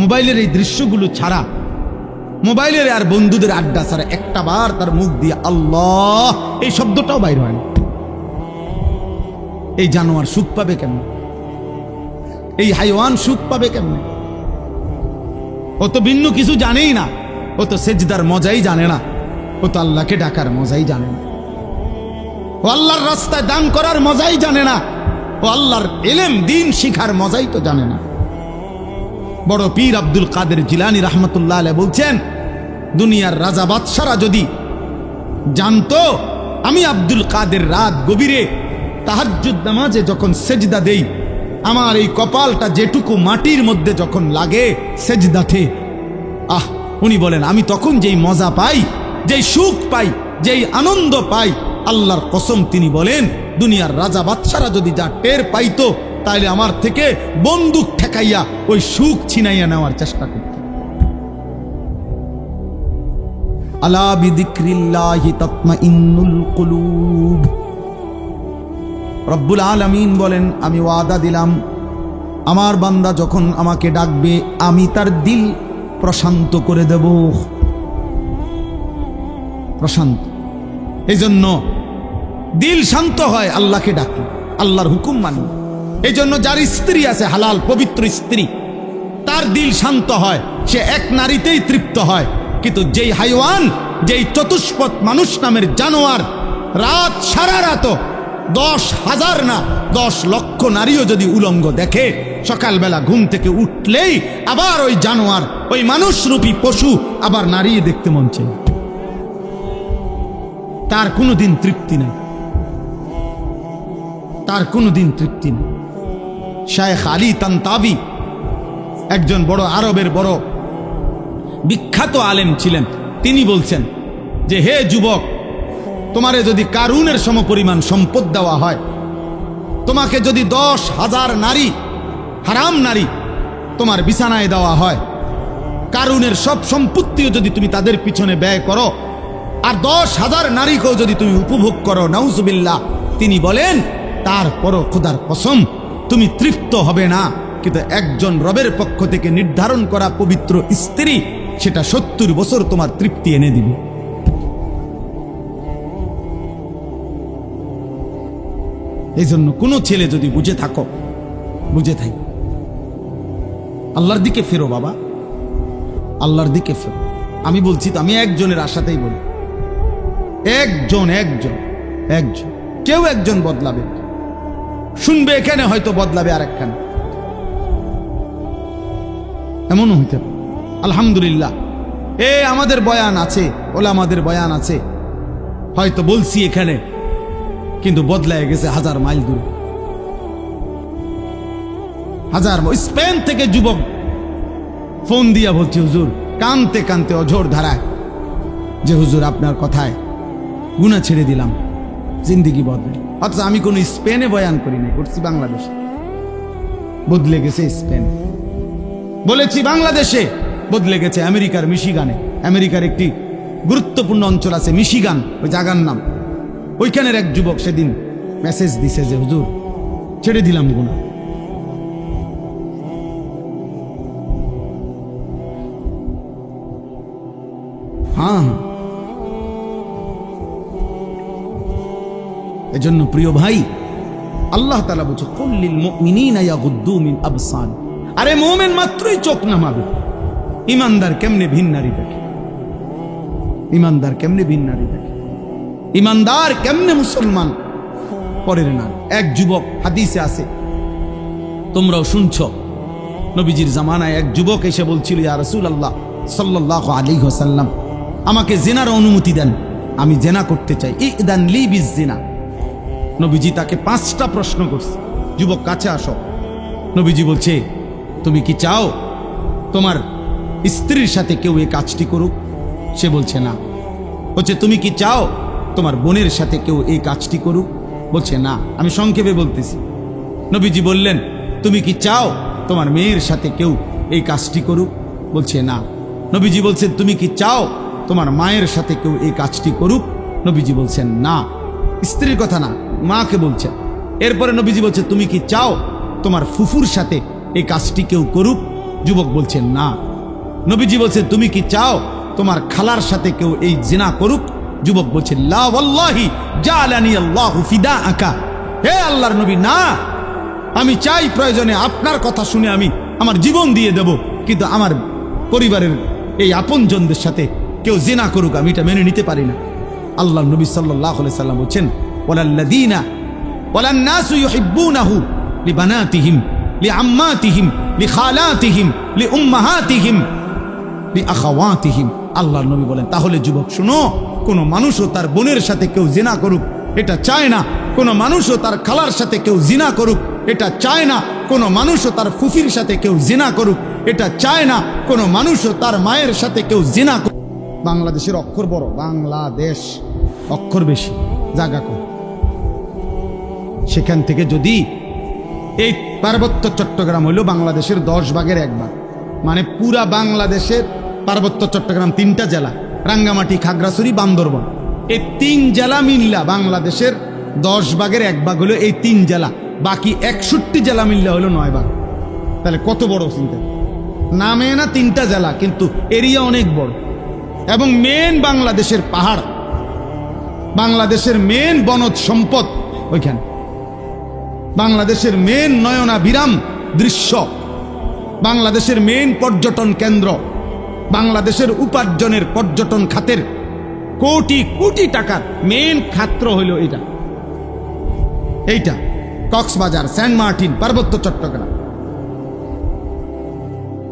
মোবাইলের এই দৃশ্যগুলো ছাড়া, মোবাইলের আর বন্ধুদের আড্ডা ছাড়া একটা বার তার মুখ দিয়ে আল্লাহ এই শব্দটাও বাইর হয় না। এই জানোয়ার সুখ পাবে কেমন? এই হাইওয়ান সুখ পাবে কেমন? ও তো ভিন্ন কিছু জানেই না, ও তো সেজদার মজাই জানে না, ও তো আল্লাহকে ডাকার মজাই জানে না, ও আল্লাহর রাস্তায় দান করার মজাই জানে না, ও আল্লাহর ইলম দ্বীন শিখার মজাই তো জানে না। বড় পীর আব্দুল কাদের জিলানী রাহমাতুল্লাহ আলাইহি বলছেন, দুনিয়ার রাজা বাদশারা যদি জানতো আমি আব্দুল কাদের রাত গভীরে তাহাজ্জুদ নামাজে যখন সেজদা দেই, আমার এই কপালটা যেটুকু মাটির মধ্যে যখন লাগে সেজদাতে, উনি বলেন আমি তখন যেই মজা পাই, যেই সুখ পাই, যেই আনন্দ পাই, আল্লাহর কসম তিনি বলেন দুনিয়ার রাজা বাদশারা যদি যা টের পাইতো, তাইলে আমার থেকে বন্দুক ঠেকাইয়া ওই সুখ ছিনাইয়া নেওয়ার চেষ্টা করত। আলা বিযিকরিল্লাহি তাতমাইন্নুল কুলুব। রব্বুল আলামিন বলেন আমি ওয়াদা দিলাম আমার বান্দা যখন আমাকে ডাকবে আমি তার দিল প্রশান্ত করে দেব, প্রশান্ত। এই জন্য দিল শান্ত হয় আল্লাহকে ডাকে, আল্লাহর হুকুম মানে। এই জন্য যার স্ত্রী আছে হালাল পবিত্র স্ত্রী, তার দিল শান্ত হয়, সে এক নারীতেই তৃপ্ত হয়। কিন্তু যেই হাইওয়ান, যেই চতুষ্পদ মানুষ নামের জানোয়ার রাত সারা রাত 10,000 না 10 লক্ষ নারীও যদি উলঙ্গ দেখে, সকালবেলা ঘুম থেকে উঠলেই আবার ওই জানোয়ার, ওই মানুষরূপী পশু আবার নারী দেখতে মন চায়, তার কোনোদিন তৃপ্তি নেই, তার কোনোদিন তৃপ্তি নেই। শায়েখ আলী তানতাবি একজন বড় আরবের বড় বিখ্যাত আলেম ছিলেন। তিনি বলছেন যে হে যুবক, তোমারে যদি কারুনের সমপরিমাণ সম্পদ দেওয়া হয়, তোমাকে যদি 10,000 নারী, হারাম নারী তোমার বিছানায় দেওয়া হয়, কারুনের সব সম্পত্তিও যদি তুমি তাদের পিছনে ব্যয় করো, আর 10,000 নারীকেও যদি তুমি উপভোগ করো, নাউজুবিল্লাহ, তিনি বলেন তারপরও খোদার কসম তুমি তৃপ্ত হবে না। কিন্তু একজন রবের পক্ষ থেকে নির্ধারণ করা পবিত্র স্ত্রী, সেটা 70 বছর তোমার তৃপ্তি এনে দিবে। এই জন্য কোনো ছেলে যদি বুঝে থাকো, বুঝে থাকো, আল্লাহর দিকে ফেরো বাবা, আল্লাহর দিকে ফেরো। আমি বলছি তো, আমি একজনের আশাতেই বলি, একজন একজন একজন কেউ একজন বদলাবে, শুনবে এখানে হয়তো বদলাবে আরেকখানে, এমনও হইতে পারে। আলহামদুলিল্লাহ, আমাদের বয়ান আছে, ওলামাদের বয়ান আছে, হয়তো বলছি এখানে, কিন্তু বদলায় গেছে 1000 মাইল দূরে, 1000 মাইল। স্পেন থেকে যুবক ফোন দিয়া বলছে হুজুর, কানতে কানতে অঝোর ধারায় যে হুজুর আপনার কথায় গুনাহ ছেড়ে দিলাম, জিন্দেগি বদলে। অথচ আমি কোনো স্পেনে বয়ান করি নাই, করছি বাংলাদেশে। বদলে গেছে স্পেন। বলেছি বাংলাদেশে, বদলে গেছে আমেরিকার মিশিগানে। আমেরিকার একটি গুরুত্বপূর্ণ অঞ্চল আছে মিশিগান, ওই জায়গার নাম। ওইখানের এক যুবক সেদিন মেসেজ দিছে যে হুজুর ছেড়ে দিলাম গুনাহ। হ্যাঁ, এজন্য প্রিয় ভাই, আল্লাহ তাআলা বলছে কুল্লিল মুমিনিনা ইয়াগুদ্দু মিন আবসার। আরে মুমিন মাত্রই চোখ নামাবে। ইমানদার কেমনে ভিন নারী দেখে? ইমানদার কেমনে ভিন নারী দেখে? ইমানদার কেমনে মুসলমান পরের নারী? এক যুবক, হাদিসে আছে, তোমরাও শুনছ, নবীজির জামানায় এক যুবক এসে বলছিল, ইয়া রাসূলুল্লাহ সাল্লাল্লাহু আলাইহি ওয়াসাল্লাম, আমাকে জিনার অনুমতি দেন, আমি জিনা করতে চাই, ইদান লি বিজিনা। নবীজি তাকে 5টা প্রশ্ন করছে, যুবক কাছে আসো। নবীজি বলছে, তুমি কি চাও তোমার স্ত্রীর সাথে কেউ এই কাজটি করুক? সে বলছে না। বলছে, তুমি কি চাও তোমার বোনের সাথে কেউ এই কাজটি করুক? বলছে না। আমি সংক্ষেপে বলতেছি। নবীজি বললেন, তুমি কি চাও তোমার মেয়ের সাথে কেউ এই কাজটি করুক? বলছে না। নবীজি বলছেন, তুমি কি চাও তোমার মায়ের সাথে কেউ এই কাজটি করুক? নবীজি বলছেন না। স্ত্রীর কথা না, মাকে বলছেন। এরপরে নবীজি বলছে, তুমি কি চাও তোমার ফুফুর সাথে এই কাজটি কেউ করুক? যুবক বলছেন না। নবীজি বলছে, তুমি কি চাও তোমার খালার সাথে কেউ এই জিনা করুক? যুবক বলছে, লা ওয়াল্লাহি জালানি আল্লাহু ফিদাআকা। হে আল্লাহর নবী, না, আমি চাই প্রয়োজনে আপনার কথা শুনে আমি আমার জীবন দিয়ে দেব, কিন্তু আমার পরিবারের এই আপনজনদের সাথে কেউ জিনা করুক আমি এটা মেনে নিতে পারি না। আল্লাহর নবী সাল্লাল্লাহু আলাইহি সাল্লাম বলেন, ওয়ালাল্লাযীনা ওয়ালান্নাসু ইউহিব্বুনাহু লিবানাতিহিম লিআম্মাতিহিম লিখালাতিহিম লিউম্মাহাতিহিম লিআখাওয়াতিহিম। আল্লাহর নবী বলেন, তাহলে যুবক শুনো, কোন মানুষও তার বোনের সাথে কেউ জিনা করুক এটা চায় না। কোন মানুষও তার খালার সাথে কেউ জিনা করুক এটা চায় না। কোন মানুষও তার ফুফির সাথে কেউ জিনা করুক এটা চায় না। কোন মানুষও তার মায়ের সাথে কেউ জিনা করুক। বাংলাদেশের অক্ষর বড়, বাংলাদেশ অক্ষর বেশি, জায়গা কম। সেখান থেকে যদি এই পার্বত্য চট্টগ্রাম হইল বাংলাদেশের 10 ভাগের 1 ভাগ, মানে পুরা বাংলাদেশের পার্বত্য চট্টগ্রাম 3টা জেলা, রাঙ্গামাটি, খাগড়াছড়ি, বান্দরবান, এই 3 জেলা মিল্লা বাংলাদেশের 10 ভাগের 1 ভাগ হলো এই 3 জেলা। বাকি 61 জেলা মিল্লা হলো 9 ভাগ। তাহলে কত বড় চিন্তা! নামে না 3টা জেলা, কিন্তু এরিয়া অনেক বড়। এবং মেন বাংলাদেশের পাহাড়, বাংলাদেশের মেন বনজ সম্পদ ওইখানে, বাংলাদেশের মেন নয়নাভিরাম দৃশ্য, বাংলাদেশের মেন পর্যটন কেন্দ্র, বাংলাদেশের উপার্জনের পর্যটন খাতের কোটি কোটি টাকার মেন খাত্র হইল এইটা কক্সবাজার, সেন্ট মার্টিন, পার্বত্য চট্টগ্রাম।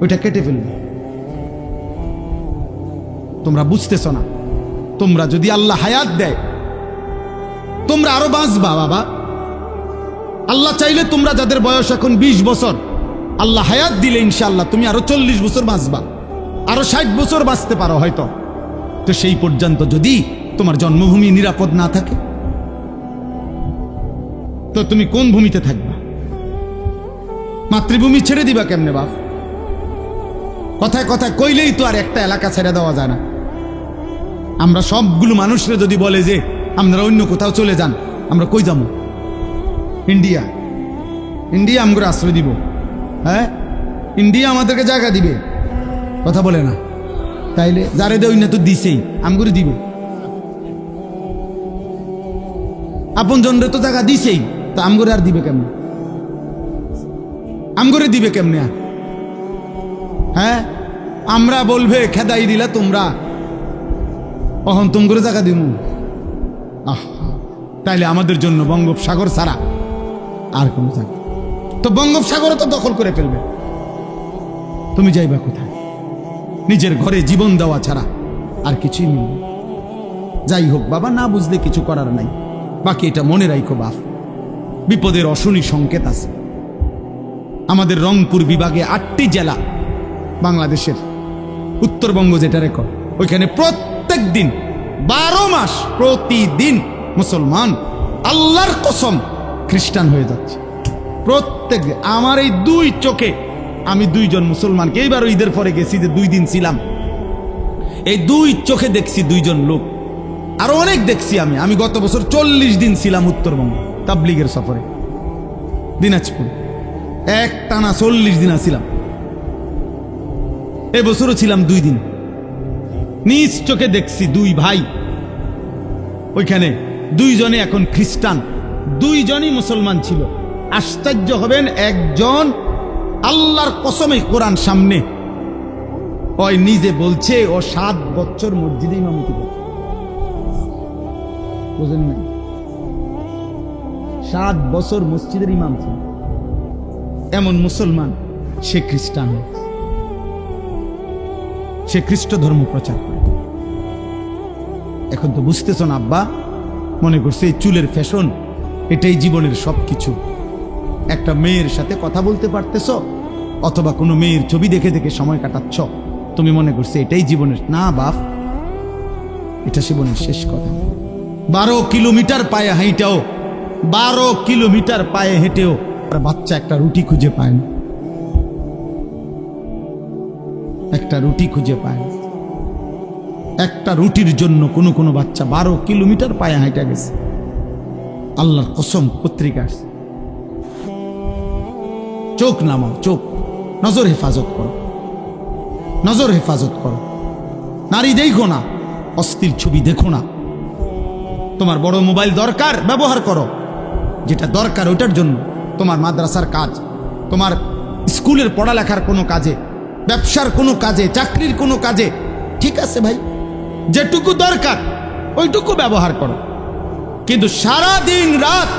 ওইটা কেটে ফেলবে। তোমরা বুঝতেছ না। তোমরা যদি আল্লাহ হায়াত দেয় তোমরা আরো বাঁচবা বাবা। আল্লাহ চাইলে তোমরা যাদের বয়স এখন 20 বছর, আল্লাহ হায়াত দিলে ইনশাআল্লাহ তুমি আরো 40 বছর বাঁচবা, আরো 60 বছর বাঁচতে পারো হয়তো। তো সেই পর্যন্ত যদি তোমার জন্মভূমি নিরাপদ না থাকে তো তুমি কোন ভূমিতে থাকবা? মাতৃভূমি ছেড়ে দিবা কেমনে বাপ? কথায় কথায় কইলেই তো আর একটা এলাকা ছেড়ে দেওয়া যায় না। আমরা সবগুলো মানুষরা যদি বলে যে আমরা অন্য কোথাও চলে যান, আমরা কই যাবো? ইন্ডিয়া। ইন্ডিয়া আমগরে আশ্রয় দিব? হ্যাঁ, ইন্ডিয়া আমাদেরকে জায়গা দিবে? কথা বলে না। তাইলে যারে দেই না তো দিছেই, আমগরে দিবে। আপন জনরে তো জায়গা দিছেই, তো আমগরে আর দিবে কেমনে? আমগরে দিবে কেমনে? হ্যাঁ, আমরা বলবে খেদাই দিলা তোমরা, অহন তুম করে জায়গা দিব। তাইলে আমাদের জন্য বঙ্গোপসাগর ছাড়া আর কোন জায়গা? তো বঙ্গোপসাগরও তো দখল করে ফেলবে। তুমি যাইবা কোথায়? নিজের ঘরে জীবন দেওয়া ছাড়া আর কিছুই মিলবে। যাই হোক বাবা, না বুঝলে কিছু করার নাই। বাকি এটা মনে রাখো বাপ, বিপদের অশনি সংকেত আছে। আমাদের রংপুর বিভাগে 8টি জেলা, বাংলাদেশের উত্তরবঙ্গ যেটা রেকর্ড, ওইখানে প্রত্যেক দিন 12 মাস প্রতিদিন মুসলমান আল্লাহর কসম খ্রিস্টান হয়ে যাচ্ছে প্রত্যেক দিন। আমার এই 2 চোখে আমি 2 জন মুসলমানকে, এইবার ঈদের পরে গেছি যে 2 দিন ছিলাম, এই 2 চোখে দেখছি 2 জন লোক। আরো অনেক দেখছি আমি গত বছর 40 দিন ছিলাম উত্তরবঙ্গ তাবলিগের সফরে, দিনাজপুর এক টানা 40 দিন ছিলাম। এবছরও ছিলাম 2 দিন। নিজ চোখে দেখছি 2 ভাই ওইখানে, 2 জনে এখন খ্রিস্টান, 2 জনই মুসলমান ছিল। আশ্চর্য হবেন, একজন আল্লাহর কসমে কোরআন সামনে ওই নিজে বলছে ও 7 বছর মসজিদে ইমামতি করে। বুঝেন না, 7 বছর মসজিদের ইমাম ছিল। এমন মুসলমান সে খ্রিস্টান, সে খ্রিস্ট ধর্ম প্রচার করে। এখন তো বুঝতেছ না আব্বা, মনে করছে এই চুলের ফ্যাশন এটাই জীবনের সবকিছু। একটা মেয়ের সাথে কথা বলতে পারতেছ অথবা কোনো মেয়ের ছবি দেখে দেখে সময় কাটাচ্ছ, তুমি মনে করছে এটাই জীবনের। না বাপ, এটা জীবনের শেষ কথা। 12 কিলোমিটার পায়ে হাঁটাও, 12 কিলোমিটার পায়ে হেঁটেও বাচ্চা একটা রুটি খুঁজে পায় না, একটা রুটি খুঁজে পায় না। একটা রুটির জন্য কোনো কোনো বাচ্চা 12 কিলোমিটার পায়ে হাঁটা গেছে। আল্লাহর কসম, পত্রিকা। চোখ নামাও, চোখ, নজর হেফাজত করো, নজর হেফাজত করো। নারী দেখো না, অস্থির ছবি দেখো না। তোমার বড় মোবাইল দরকার, ব্যবহার করো, যেটা দরকার ওটার জন্য। তোমার মাদ্রাসার কাজ, তোমার স্কুলের পড়ালেখার কোনো কাজে, ব্যবসার কোনো কাজে, চাকরির কোনো কাজে, ঠিক আছে ভাই, যেটুকু দরকার ওইটুকু ব্যবহার করো। কিন্তু সারা দিন রাত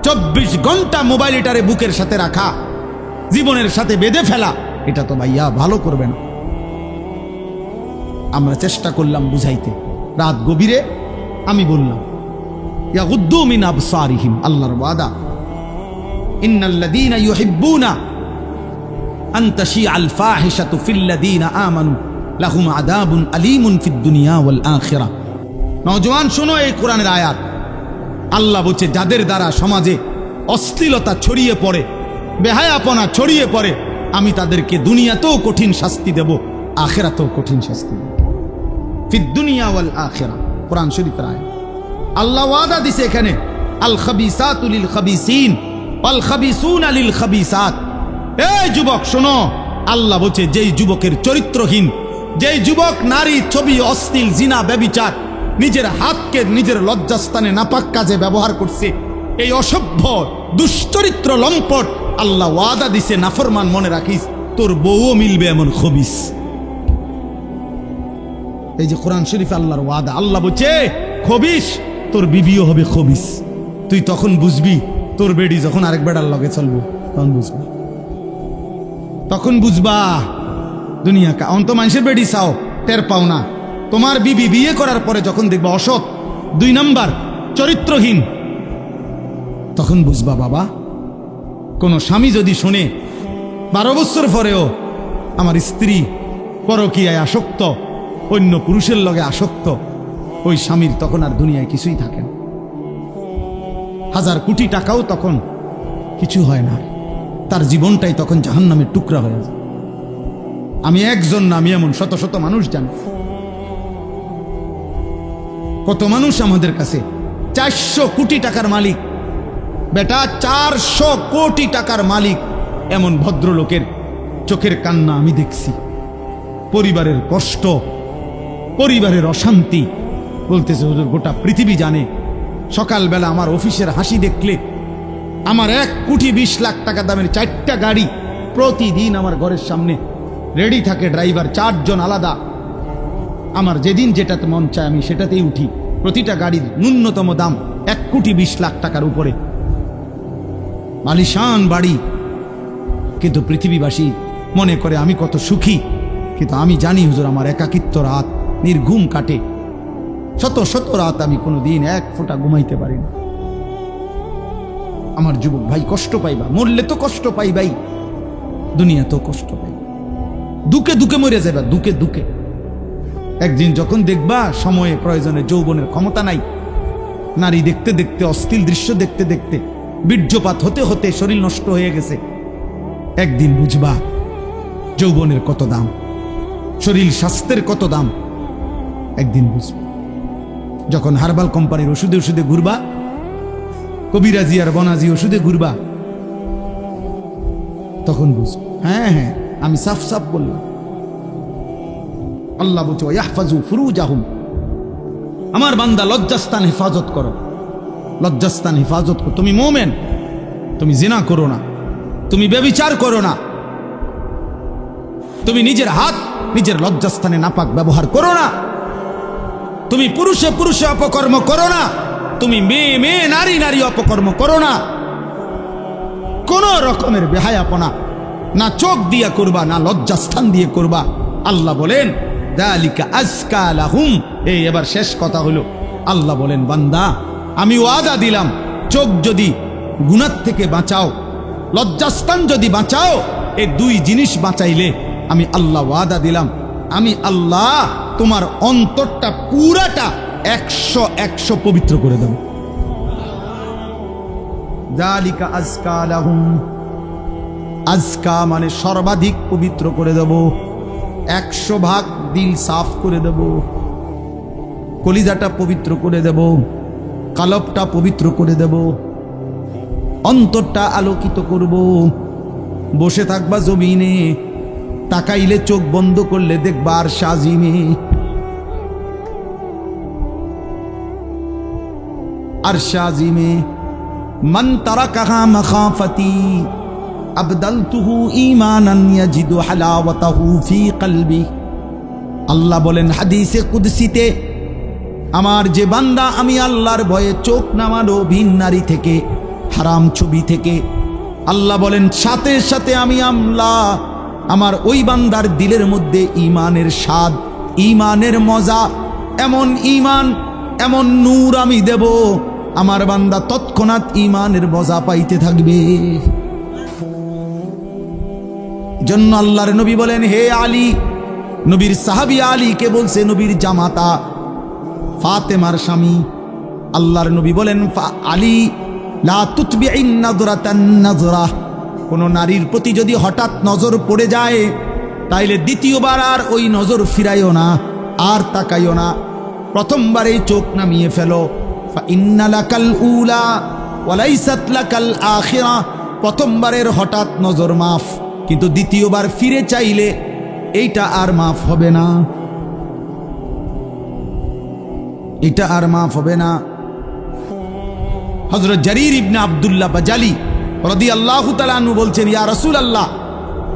24 ঘন্টা মোবাইল এটারে বুকের সাথে রাখা, জীবনের সাথে বেঁধে ফেলা, এটা তো ভাইয়া ভালো করবে না। আমরা চেষ্টা করলাম বুঝাইতে, রাত গভীরে আমি বললাম ইয়াগুদ্দু মিন আবসারিহিম, আল্লাহর ওয়াদা, ইন্নাল্লাযীনা ইউহিব্বুনা আন তাশিআল ফাহিশাতু ফিল্লাযীনা আমানু লাহুম আযাবুন আলীমুন ফিদ দুনিয়া ওয়াল আখিরাহ। নওজোয়ান শোনো এই কোরআনের আয়াত। আল্লাহ বলছে যাদের দ্বারা সমাজে অশ্লীলতা ছড়িয়ে পড়ে, বেহায়াপনা ছড়িয়ে পড়ে, আমি তাদেরকে দুনিয়াতেও কঠিন শাস্তি দেব, আখিরাতেও কঠিন শাস্তি দেব। ফিদ দুনিয়া ওয়াল আখিরাহ, কোরআন শরীফের আয়াত। আল্লাহ ওয়াদা দিছে এখানে, আল খাবিসাতু লিল খাবিসিন ওয়াল খাবিসুনা লিল খাবিসাত। এই যুবক শোনো, আল্লাহ বলছে যেই যুবকের চরিত্রহীন, যেই যুবক নারী, ছবি, অশ্লীল, জিনা, ব্যভিচার, নিজের হাতকে নিজের লজ্জাস্থানে নাপাক কাজে ব্যবহার করছে, এই অসভ্য দুশ্চরিত্র লম্পট, আল্লাহ ওয়াদা দিছে নাফরমান, মনে রাখিস তোর বউও মিলবে এমন খবিস। এই যে কোরআন শরীফ আল্লাহর ওয়াদা, আল্লাহ বলছে খবিস, তোর বিবিও হবে খবিস। তুই তখন বুঝবি, তোর বেডি যখন আরেক বেড়ার লগে চলবো তখন বুঝবি, তখন বুঝবা দুনিয়া কা। অন্ত মানুষের বেডি চাও, টের পাও না। তোমার বিবি বিয়ে করার পরে যখন দেখবা অসৎ, 2 নাম্বার, চরিত্রহীন, তখন বুঝবা বাবা। কোন স্বামী যদি শোনে 12 বছর পরেও আমার স্ত্রী পরকীয়ায় আসক্ত, অন্য পুরুষের লগে আসক্ত, ওই স্বামীর তখন আর দুনিয়ায় কিছুই থাকে না। 1000 কোটি টাকাও তখন কিছু হয় না, তার জীবনটাই তখন জাহান্নামের টুকরা হয়ে যায়। আমি একজন না, আমি এমন শত শত মানুষ জানি। কত মানুষ আমাদের কাছে 400 কোটি টাকার মালিক, বেটা 400 কোটি টাকার মালিক, এমন ভদ্রলোকের চোখের কান্না আমি দেখছি। পরিবারের কষ্ট, পরিবারের অশান্তি, বলতেছে হুজুর গোটা পৃথিবী জানে। সকালবেলা আমার অফিসের হাসি দেখলে, আমার 1 কোটি 20 লাখ টাকা দামের 4টা গাড়ি প্রতিদিন আমার ঘরের সামনে রেডি থাকে, ড্রাইভার 4 জন আলাদা। আমার যেদিন যেটাতে মন চায় আমি সেটাতেই উঠি। প্রতিটা গাড়ির ন্যূনতম দাম 1 কোটি 20 লাখ টাকার উপরে, আলিশান বাড়ি। কিন্তু পৃথিবীবাসী মনে করে আমি কত সুখী, কিন্তু আমি জানি হুজুর আমার একাকিত্ব রাত নির্ঘুম কাটে। শত শত রাত আমি কোনোদিন 1 ফোঁটা ঘুমাইতে পারি না। আমার যুবক ভাই কষ্ট পাইবা, মরলে তো কষ্ট পাইবাই, দুনিয়া তো কষ্ট পাই, দুকে দুকে মরে যাবা, দুকে দুকে। একদিন যখন দেখবা সময়ে প্রয়োজনে যৌবনের ক্ষমতা নাই, নারী দেখতে দেখতে, অশ্লীল দৃশ্য দেখতে দেখতে, বীর্যপাত হতে হতে শরীর নষ্ট হয়ে গেছে, একদিন বুঝবা যৌবনের কত দাম, শরীর স্বাস্থ্যের কত দাম। একদিন বুঝবা যখন হার্বাল কোম্পানির ওষুধে ওষুধে ঘুরবা, কবিরাজি আর বনাজি ওষুধে ঘুরবা, তখন বুঝবা হ্যাঁ হ্যাঁ আমি সাফ সাফ বললাম। আল্লাহ বলছে ইয়াহফাজু ফুরুজাহুম, আমার বান্দা লজ্জাস্থান হেফাজত করো, লজ্জাস্থান হেফাজত করো। তুমি মোমেন, তুমি জিনা করো না, তুমি ব্যভিচার করো না, তুমি নিজের হাত নিজের লজ্জাস্থানে নাপাক ব্যবহার করো না, তুমি পুরুষে পুরুষে অপকর্ম করো না, তুমি মেয়ে মেয়ে নারী নারী অপকর্ম করো না। কোন রকমের বেহায়াপনা না চোখ দিয়া করবা, না লজ্জাস্থান দিয়ে করবা। আল্লাহ বলেন যালিকা আজকা লাহুম। এই এবার শেষ কথা হলো, আল্লাহ বলেন বান্দা আমি ওয়াদা দিলাম, চোখ যদি গুনাহ থেকে বাঁচাও, লজ্জাস্থান যদি বাঁচাও, এই দুই জিনিস বাঁচাইলে আমি আল্লাহ ওয়াদা দিলাম, আমি আল্লাহ তোমার অন্তরটা পুরাটা 100 পবিত্র করে দেব। যালিকা আজকা লাহুম, আজকা মানে সর্বাধিক পবিত্র করে দেব, 100 দিল সাফ করে দেব, কলিজাটা পবিত্র করে দেব, কালবটা পবিত্র করে দেব, অন্তরটা আলোকিত করব। বসে থাকবা জমিনে, তাকাইলে চোখ বন্ধ করলে দেখবা আর সাজিমে, আর সাজিমে মান তারাকাহা মাখাফাতি আবদালতুহু ঈমানান ইয়াজিদু হালাওয়াতাহু ফি কলবি। আল্লাহ বলেন হাদিসে কুদসিতে, আমার যে বান্দা আমি আল্লাহর ভয়ে চোখ নামালো ভিন নারী থেকে, হারাম ছবি থেকে, আল্লাহ বলেন সাথে সাথে আমি আল্লাহ আমার ওই বান্দার দিলের মধ্যে ঈমানের স্বাদ, ঈমানের মজা, এমন ঈমান এমন নূর আমি দেব, আমার বান্দা তৎক্ষণাৎ ঈমানের মজা পাইতে থাকবে। জন্য আল্লাহর নবী বলেন হে আলী, নবীর সাহাবী আলীকে বলছে, নবীর জামাতা ফাতেমার স্বামী, আল্লাহর নবী বলেন আলী লা তুতবিইন নাযরাতান নাযরা, কোন নারীর প্রতি যদি হঠাৎ নজর পড়ে যায় তাইলে দ্বিতীয়বার আর ওই নজর ফিরাইও না, আর তাকাইও না, প্রথমবারেই চোখ নামিয়ে ফেলো। ফা ইন্না লাকাল উলা ওয়া লাইসাত লাকাল আখিরা, প্রথমবারের হঠাৎ নজর মাফ, কিন্তু দ্বিতীয়বার ফিরে চাইলে এইটা আর মাফ হবে না, এটা আর মাফ হবে না। হযরত জারীর ইবনে আব্দুল্লাহ বাজালি রাদিয়াল্লাহু তাআলা আনহু বলছেন, ইয়া রাসূলুল্লাহ,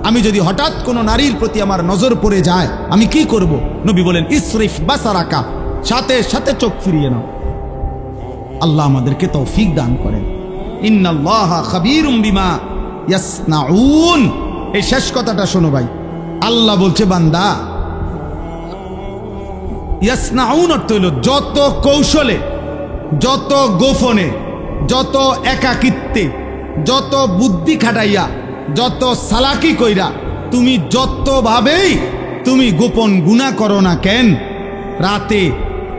আমি যদি হঠাৎ কোনো নারীর প্রতি আমার নজর পড়ে যায় আমি কি করব? নবী বলেন ইসরিফ বাসারাকা, সাথে সাথে চোখ ফিরিয়ে নাও। আল্লাহ আমাদেরকে তৌফিক দান করেন। ইন্নাল্লাহা খাবীরুম বিমা ইয়াসনাউন। এই শেষ কথাটা শোনো ভাই, আল্লাহ বলছে বান্দা, ইয়াসনাউন অর্থ হইল যত কৌশলে, যত গোপনে, যত একাকিত্বে, যত বুদ্ধি খাটাইয়া, যত সালাকি কইরা, তুমি যতভাবেই তুমি গোপন গুনাহ করো না কেন, রাতে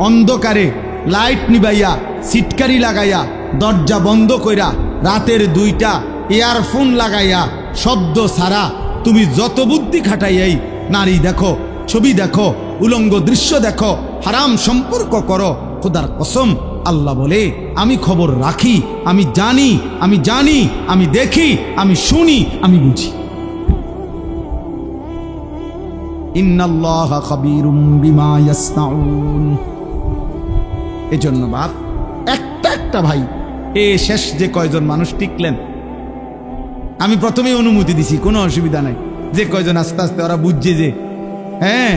অন্ধকারে লাইট নিবাইয়া, সিটকারি লাগাইয়া, দরজা বন্ধ কইরা, রাতের 2টা ইয়ারফোন লাগাইয়া, শব্দ ছাড়া তুমি যত বুদ্ধি খাটাইয়াই নারী দেখো, ছবি দেখো, উলঙ্গ দৃশ্য দেখো, হারাম সম্পর্ক করো, খোদার কসম আল্লাহ বলে আমি খবর রাখি, আমি জানি, আমি জানি, আমি দেখি, আমি শুনি, আমি বুঝি। ইন্নাল্লাহা খাবীরুম বিমা ইয়াসনাউন। এজন্য বাপ একটা ভাই, এ শেষ যে কয়জন মানুষ টিকলেন, আমি প্রথমেই অনুমতি দিছি, কোনো অসুবিধা নাই, যে কয়জন আস্তে আস্তে ওরা বুঝছে যে হ্যাঁ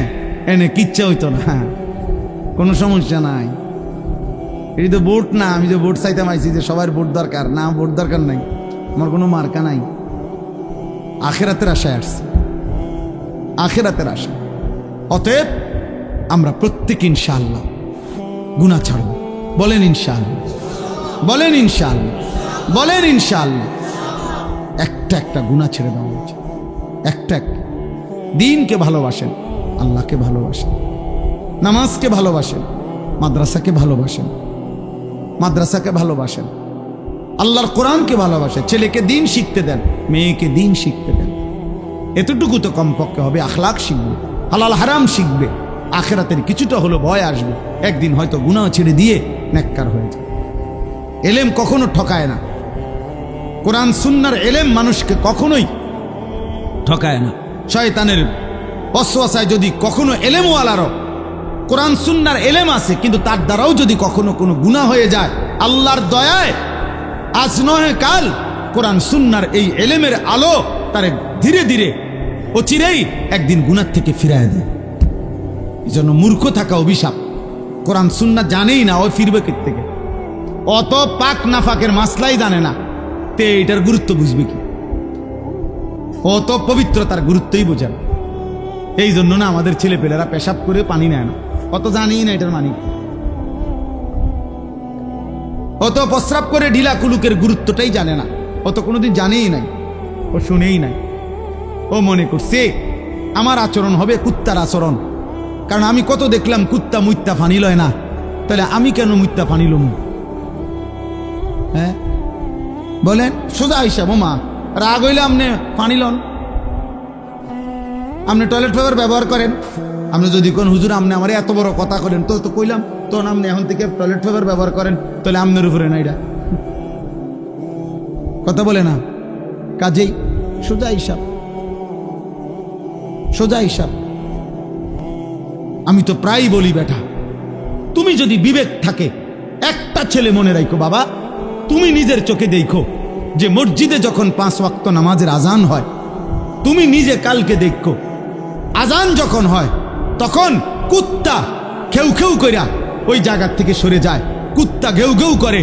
এনে কিচ্ছা হইতো না, কোনো সমস্যা নাই। এই তো ভোট না, আমি যে ভোট চাইতে আইছি যে সবার ভোট দরকার না, ভোট দরকার নাই, আমার কোনো মার্কা নাই, আখিরাতের আশায় আসছি, আখিরাতের আশা। অতএব আমরা প্রত্যেক ইনশাআল্লাহ গুনাহ ছাড়ব। বলেন ইনশাআল্লাহ, বলেন ইনশাআল্লাহ, বলেন ইনশাআল্লাহ। একটা গুনাহ ছেড়ে দেওয়া উচিত, একটা। দিনকে ভালোবাসেন, আল্লাহকে ভালোবাসেন, নামাজকে ভালোবাসেন, মাদ্রাসাকে ভালোবাসেন, মাদ্রাসাকে ভালোবাসেন, আল্লাহর কোরআনকে ভালোবাসেন, ছেলেকে দিন শিখতে দেন, মেয়েকে দিন শিখতে দেন। এতটুকু তো কমপক্ষে হবে। আখলাক শিখবে, হালাল হারাম শিখবে, আখেরাতের কিছুটা হলো ভয় আসবে, একদিন হয়তো গুনাহ ছেড়ে দিয়ে নেককার হয়ে যাবে। এলেম কখনো ঠকায় না, কোরআন সুন্নাহর এলেম মানুষকে কখনোই ঠকায় না। শয়তানের ওয়াসওয়াসায় যদি কখনো এলেমওয়ালারও কোরআন সুন্নাহর এলেম আছে, কিন্তু তার দ্বারাও যদি কখনো কোনো গুনাহ হয়ে যায়, আল্লাহর দয়ায় আজ নয় কাল কোরআন সুন্নাহর এই এলেমের আলো তারে ধীরে ধীরে অচিরেই একদিন গুনাহ থেকে ফিরায় দেয়। এই জন্য মূর্খ থাকা অভিশাপ। কোরআন সুন্নাহ জানেই না, ও ফিরবে থেকে, অত পাক নাফাকের মাসলাই জানে না, তে এটার গুরুত্ব বুঝবে কি? অত পবিত্রতার গুরুত্বই বোঝে না। এই জন্য না আমাদের ছেলেপেলেরা পেশাব করে পানি নেয় না, অত জানেই না এটার মানি। অত প্রস্রাব করে ঢিলা কুলুকের গুরুত্বটাই জানে না, অত কোনোদিন জানেই নাই, ও শুনেই নাই। ও মনে করছে আমার আচরণ হবে কুত্তার আচরণ, কারণ আমি কত দেখলাম কুত্তা মুত্তা ফানি লয় না, তাহলে আমি কেন মুত্তা ফানি লম? হ্যাঁ বলেন, সোজা হিসাব। মা রাগ হইলে আপনি পানি লন, আপনি টয়লেট পেপার ব্যবহার করেন। আপনি যদি কোন হুজুর আপনি আমার এত বড় কথা করেন, তো কইলাম তো আপনি এখন থেকে টয়লেট পেপার ব্যবহার করেন, তাহলে আপনার উপরে না এটা কথা বলে না। কাজেই সোজা হিসাব, সোজা হিসাব। আমি তো প্রায়ই বলি, বেটা তুমি যদি বিবেক থাকে, একটা ছেলে মনে রাখো বাবা, তুমি নিজের চোখে দেখো যে মসজিদে যখন 5 ওয়াক্ত নামাজের আজান হয়, তুমি নিজে কালকে দেখো আজান যখন হয় তখন কুত্তা খেউ খেউ কইরা ওই জায়গার থেকে সরে যায়, কুত্তা ঘেউ ঘেউ করে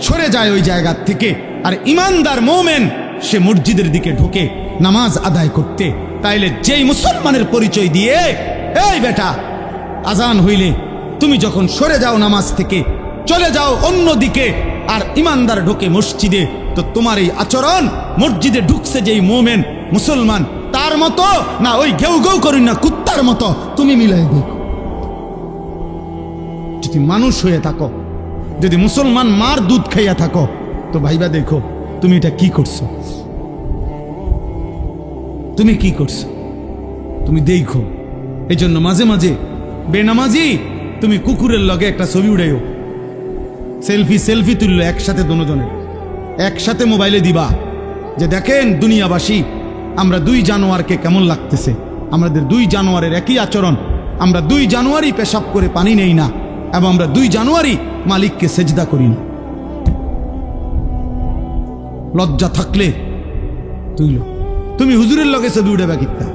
সরে যায় ওই জায়গার থেকে, আর ইমানদার মোমেন সে মসজিদের দিকে ঢুকে নামাজ আদায় করতে। তাইলে যেই মুসলমানের পরিচয় দিয়ে, এই বেটা আজান হইলে তুমি যখন সরে যাও নামাজ থেকে, চলে যাও অন্য দিকে, আর ইমানদার ঢোকে মসজিদে, তো তোমার এই আচরণ মসজিদে ঢুকছে যেই মোমেন মুসলমান তার মতো না ওই ঘেউ ঘেউ করি না কুত্তার মতো, তুমি মিলাই দেখো। যদি মানুষ হয়ে থাকো, যদি মুসলমান মার দুধ খাইয়া থাকো, তো ভাইবা দেখো তুমি এটা কি করছো, তুমি কি করছো, তুমি দেখো। এই জন্য মাঝে মাঝে বেনামাজি তুমি কুকুরের লগে একটা ছবি উড়াইও, সেলফি তুললো একসাথে, দুজনের একসাথে মোবাইলে দিবা, যে দেখেন দুনিয়াবাসী আমরা 2 জানুয়ারকে কেমন লাগতেছে, আমাদের 2 জানুয়ারের একই আচরণ, আমরা 2 জানুয়ারি পেশাব করে পানি নেই না, এবং আমরা 2 জানুয়ারি মালিককে সেজদা করি না। লজ্জা থাকলে তুইলো, তুমি হুজুরের লগে ছবি উড়াবা কিত্তা?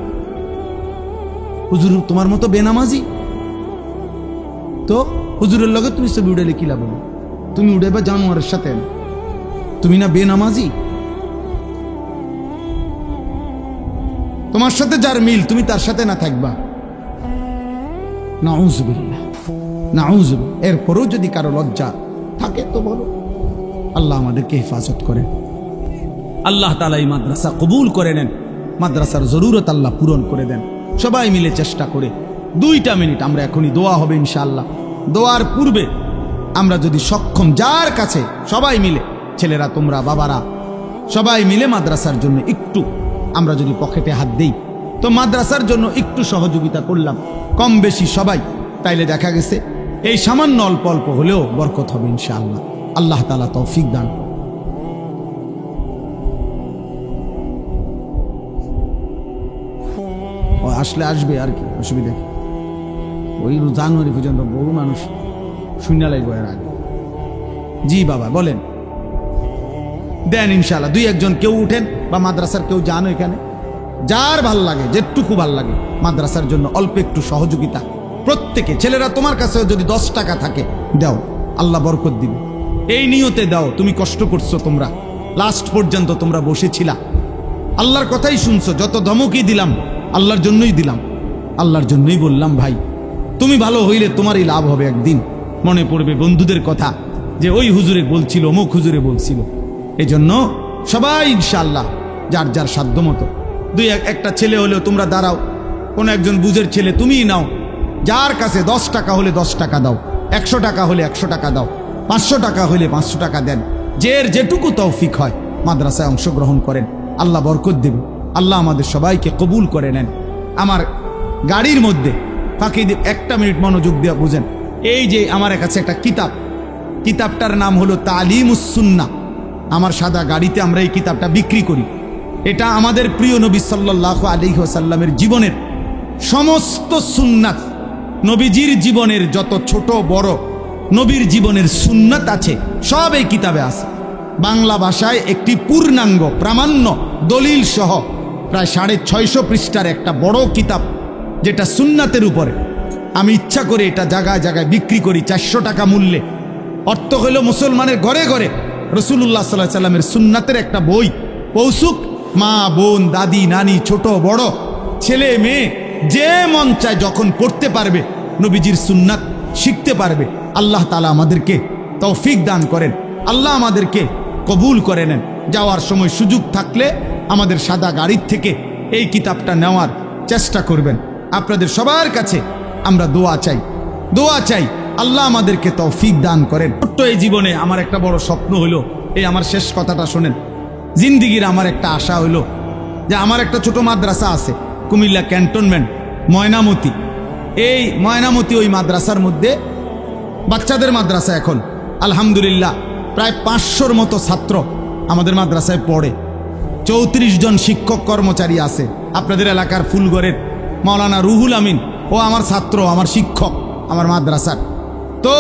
হুজুর তোমার মতো বেনামাজি, তো হুজুরের লগে তুমি ছবি উড়াইলে কি লাভ? তুমি উড়াইবা জানুয়ারের সাথে, তুমি না বেনামাজি? তোমার সাথে যার মিল তুমি তার সাথে না থাকবা, নাউজুবিল্লাহ নাউজুবিল্লাহ। এরপরেও যদি কারো লজ্জা থাকে তো বলো। আল্লাহ আমাদেরকে হেফাজত করেন, আল্লাহ তাআলা এই মাদ্রাসা কবুল করে নেন, মাদ্রাসার জরুরত আল্লাহ পূরণ করে দেন। সবাই মিলে চেষ্টা করে 2টা মিনিট আমরা এখনই দোয়া হবে ইনশাআল্লাহ। দোয়ার পূর্বে আমরা যদি সক্ষম যার কাছে সবাই মিলে, ছেলেরা তোমরা বাবারা সবাই মিলে মাদ্রাসার জন্য একটু আমরা যদি পকেটে হাত দেই, তো মাদ্রাসার জন্য একটু সহযোগিতা করলাম কম বেশি সবাই, তাইলে দেখা গেছে এই সামান্য অল্প অল্প হলেও বরকত হবে ইনশাআল্লাহ। আল্লাহ তাআলা তৌফিক দান। ও আসলে আসবে আর কি, অসুবিধা কি? ওই জানুয়ারি পর্যন্ত বহু মানুষ শূন্য লাগবে এর আগে। জি বাবা বলেন, দেন ইনশাআল্লাহ। 2-1 কেউ উঠেন বা মাদ্রাসার কেউ যান, এখানে যার ভাল লাগে, যেটুকু ভাল লাগে মাদ্রাসার জন্য অল্প একটু সহযোগিতা প্রত্যেকে। ছেলেরা তোমার কাছে যদি 10 টাকা থাকে দাও, আল্লাহ বরকত দিবে। এই নিয়তে দাও, তুমি কষ্ট করছো, তোমরা লাস্ট পর্যন্ত তোমরা বসেছিলা, আল্লাহর কথাই শুনছো, যত ধমকই দিলাম আল্লাহর জন্যই দিলাম, আল্লাহর জন্যই বললাম ভাই তুমি ভালো হইলে তোমারই লাভ হবে। একদিন মনে পড়বে বন্ধুদের কথা, যে ওই হুজুরে বলছিল, অমুক হুজুরে বলছিল। এই জন্য সবাই ইনশাআল্লাহ যার যার সাধ্য মতো 2-1টা ছেলে হলেও তোমরা দাঁড়াও, কোনো একজন বুঝের ছেলে তুমিই নাও, যার কাছে 10 টাকা হলে 10 টাকা দাও, 100 টাকা হলে 100 টাকা দাও, 500 টাকা হলে 500 টাকা দেন। যেটুকু তৌফিক হয় মাদ্রাসায় অংশগ্রহণ করেন, আল্লাহ বরকত দেবে। আল্লাহ আমাদের সবাইকে কবুল করে নেন। আমার গাড়ির মধ্যে ফাঁকি দিয়ে 1 মিনিট মনোযোগ দিয়ে বুঝেন, এই যে আমার কাছে একটা কিতাবটার নাম হলো তালিমুস সুন্নাহ। আমার সাদা গাড়িতে আমরা এই কিতাবটা বিক্রি করি। এটা আমাদের প্রিয় নবী সাল্লাল্লাহু আলাইহি ওয়াসাল্লামের জীবনের সমস্ত সুন্নাত, নবীজির জীবনের যত ছোট বড় নবীর জীবনের সুন্নাত আছে সব এই কিতাবে আছে। বাংলা ভাষায় একটি পূর্ণাঙ্গ প্রামাণ্য দলিল সহ প্রায় 650 পৃষ্ঠার একটা বড় কিতাব, যেটা সুন্নাতের উপরে। আমি ইচ্ছা করে এটা জায়গায় জায়গায় বিক্রি করি 400 টাকা মূল্যে। অর্থ হইল মুসলমানের ঘরে ঘরে রাসূলুল্লাহ সাল্লাল্লাহু আলাইহি সাল্লামের সুন্নাতের একটা বই পৌঁছুক। মা বোন দাদি নানি ছোট বড় ছেলে মেয়ে যে মন চায় যখন পড়তে পারবে, নবীজির সুন্নাত শিখতে পারবে। আল্লাহ তাআলা আমাদেরকে তৌফিক দান করেন, আল্লাহ আমাদেরকে কবুল করে নেন। যাওয়ার সময় সুযোগ থাকলে আমাদের সাদা গাড়ির থেকে এই কিতাবটা নেওয়ার চেষ্টা করবেন। আপনাদের সবার কাছে আমরা দোয়া চাই আল্লাহ আমাদেরকে তৌফিক দান করেন। ছোট্ট এই জীবনে আমার একটা বড় স্বপ্ন হলো, এই আমার শেষ কথাটা শোনেন। জিন্দিগির আমার একটা আশা হলো যে আমার একটা ছোট মাদ্রাসা আছে কুমিল্লা ক্যান্টনমেন্ট ময়নামতি। এই ময়নামতি ওই মাদ্রাসার মধ্যে বাচ্চাদের মাদ্রাসা। এখন আলহামদুলিল্লাহ প্রায় 500-র মতো ছাত্র আমাদের মাদ্রাসায় পড়ে। 34 জন শিক্ষক কর্মচারী আছে। আপনাদের এলাকার ফুলগড়ের মাওলানা রুহুল আমিন ও আমার ছাত্র, আমার শিক্ষক আমার মাদ্রাসার। তো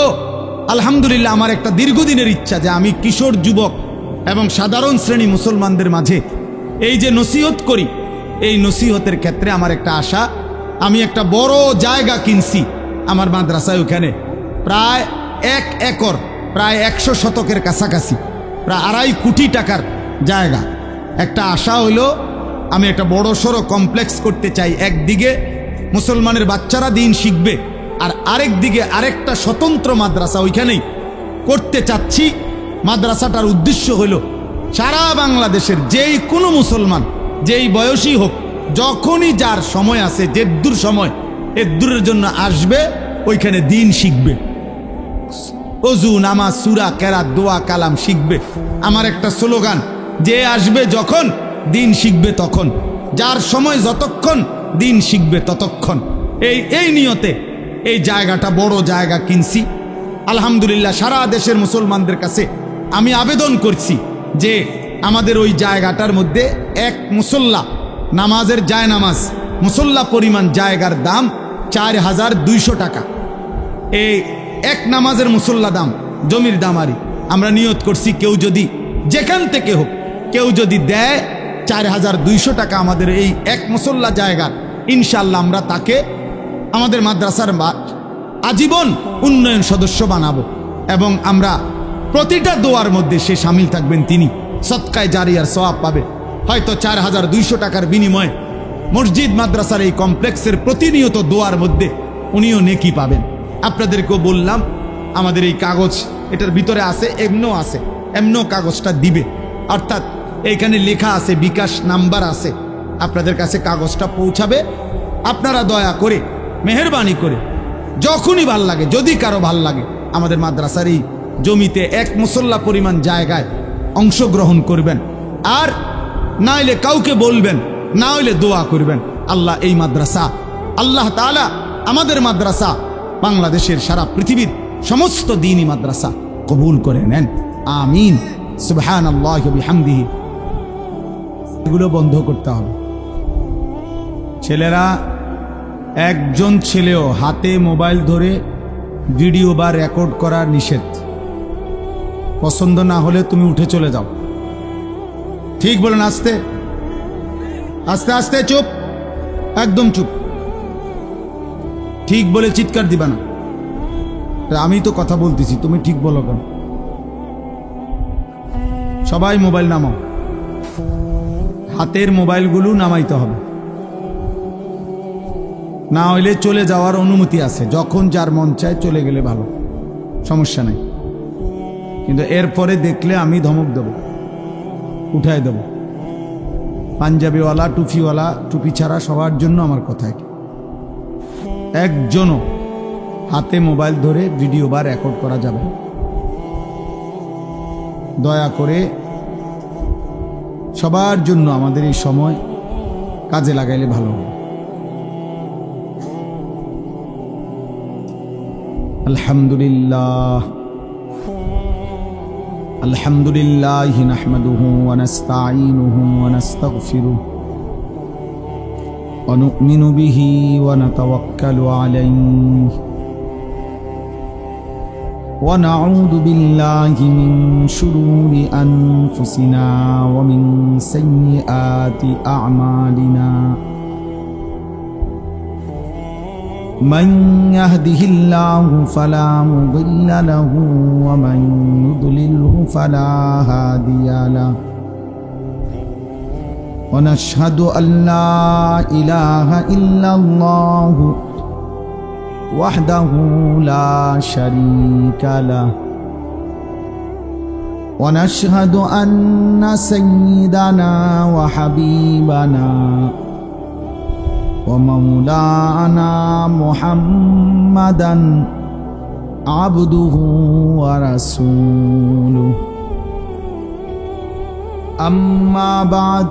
আলহামদুলিল্লাহ আমার একটা দীর্ঘদিনের ইচ্ছা যে আমি কিশোর যুবক এবং সাধারণ শ্রেণী মুসলমানদের মাঝে এই যে নসিহত করি, এই নসিহতের ক্ষেত্রে আমার একটা আশা, আমি একটা বড় জায়গা কিনছি আমার মাদ্রাসায়। ওখানে প্রায় 1 একর, প্রায় 100 শতকের কাছাকাছি, প্রায় 2.5 কোটি টাকার জায়গা। একটা আশা হইল আমি একটা বড় সড়ো কমপ্লেক্স করতে চাই। একদিকে মুসলমানের বাচ্চারা দিন শিখবে, আর আরেক দিকে আরেকটা স্বতন্ত্র মাদ্রাসা ওইখানেই করতে চাচ্ছি। মাদ্রাসাটার উদ্দেশ্য হলো সারা বাংলাদেশের যেই কোনো মুসলমান যেই বয়সী হোক, যখনই যার সময় আছে, যে দূর সময় এদূরের জন্য আসবে, ওইখানে দিন শিখবে, ওযু নামাজ সূরা কেরাত দোয়া কালাম শিখবে। আমার একটা স্লোগান, যে আসবে যখন দিন শিখবে তখন, যার সময় যতক্ষণ দিন শিখবে ততক্ষণ। এই নিয়তে এই জায়গাটা বড় জায়গা কিনছি। আলহামদুলিল্লাহ সারা দেশের মুসলমানদের কাছে আমি আবেদন করছি যে আমাদের ওই জায়গাটার মধ্যে এক মুসল্লা নামাজের জায়নামাজ মুসল্লা পরিমাণ জায়গার দাম 4200 টাকা। এই এক নামাজের মুসল্লা দাম, জমির দামারি। আমরা নিয়ত করছি কেউ যদি যেখান থেকে হোক কেউ যদি দেয় 4200 টাকা আমাদের এই এক মুসল্লা জায়গার, ইনশাআল্লাহ আমরা তাকে আমাদের মাদ্রাসার আজীবন উন্নয়ন সদস্য বানাবো। এবং আমরা প্রতিটা দোয়ার মধ্যে সে শামিল থাকবেন, তিনি সদকায়ে জারিয়ার সওয়াব পাবে। হয়তো 4200 টাকার বিনিময়ে মসজিদ মাদ্রাসার এই কমপ্লেক্সের প্রতিনিয়ত দোয়ার মধ্যে উনিও নেকি পাবেন। আপনাদেরকেও বললাম আমাদের এই কাগজ এটার ভিতরে আছে, এমনো কাগজটা দিবে, অর্থাৎ এইখানে লেখা আছে, বিকাশ নাম্বার আছে, আপনাদের কাছে কাগজটা পৌঁছাবে। আপনারা দয়া করে মেহেরবানি করে যখনই ভাল লাগে, যদি কারো ভাল লাগে, আমাদের মাদ্রাসার এই জমিতে এক মুসল্লা পরিমাণ জায়গায় অংশগ্রহণ করবেন। আর না হইলে কাউকে বলবেন, না হইলে দোয়া করবেন। আল্লাহ এই মাদ্রাসা, আল্লাহ তাআলা আমাদের মাদ্রাসা বাংলাদেশের সারা পৃথিবীর সমস্ত দ্বীনি মাদ্রাসা কবুল করে নেন, আমিন। সুবহানাল্লাহি ওয়া বিহামদিহি। এগুলো বন্ধ করতে হবে। ছেলেরা, একজন ছেলেও হাতে মোবাইল ধরে ভিডিও বা রেকর্ড করা নিষেধ। পছন্দ না হলে তুমি উঠে চলে যাও। ঠিক বলেন? আস্তে আস্তে আস্তে, চুপ, একদম চুপ। ঠিক বলে চিৎকার দিবা না। আমি তো কথা বলতেছি, তুমি ঠিক বলো কেন? সবাই মোবাইল নামাও, হাতের মোবাইলগুলো নামাইতে হবে, না হইলে চলে যাওয়ার অনুমতি আছে। যখন যার মন চায় চলে গেলে ভালো, সমস্যা নাই। কিন্তু এরপরে দেখলে আমি ধমক দেব, উঠাই দেব। পাঞ্জাবিওয়ালা টুপিওয়ালা, টুপি ছাড়া সবার জন্য আমার কথা। একজনও হাতে মোবাইল ধরে ভিডিও বা রেকর্ড করা যাবে না। দয়া করে সবার জন্য আমাদের এই সময় কাজে লাগাইলে ভালো হবে। আলহামদুলিল্লাহ আলহামদুলিল্লাহ নাহমাদুহু ওয়া নাস্তাঈনুহু ওয়া নাস্তাগফিরুহু ওয়া নু'মিনু বিহি ওয়া নাতাওয়াক্কালু আলাইহি ওয়া নাউযু বিল্লাহি মিন শুরুরি আনফুসিনা ওয়া মিন সাইয়্যাতি আ'মালিনা من يهده الله فلا مضل له ومن يضلله فلا هادي له ونشهد أن لا إله إلا الله وحده لا شريك له ونشهد أن سيدنا وحبيبنا ومولانا محمدا عبده ورسوله أما بعد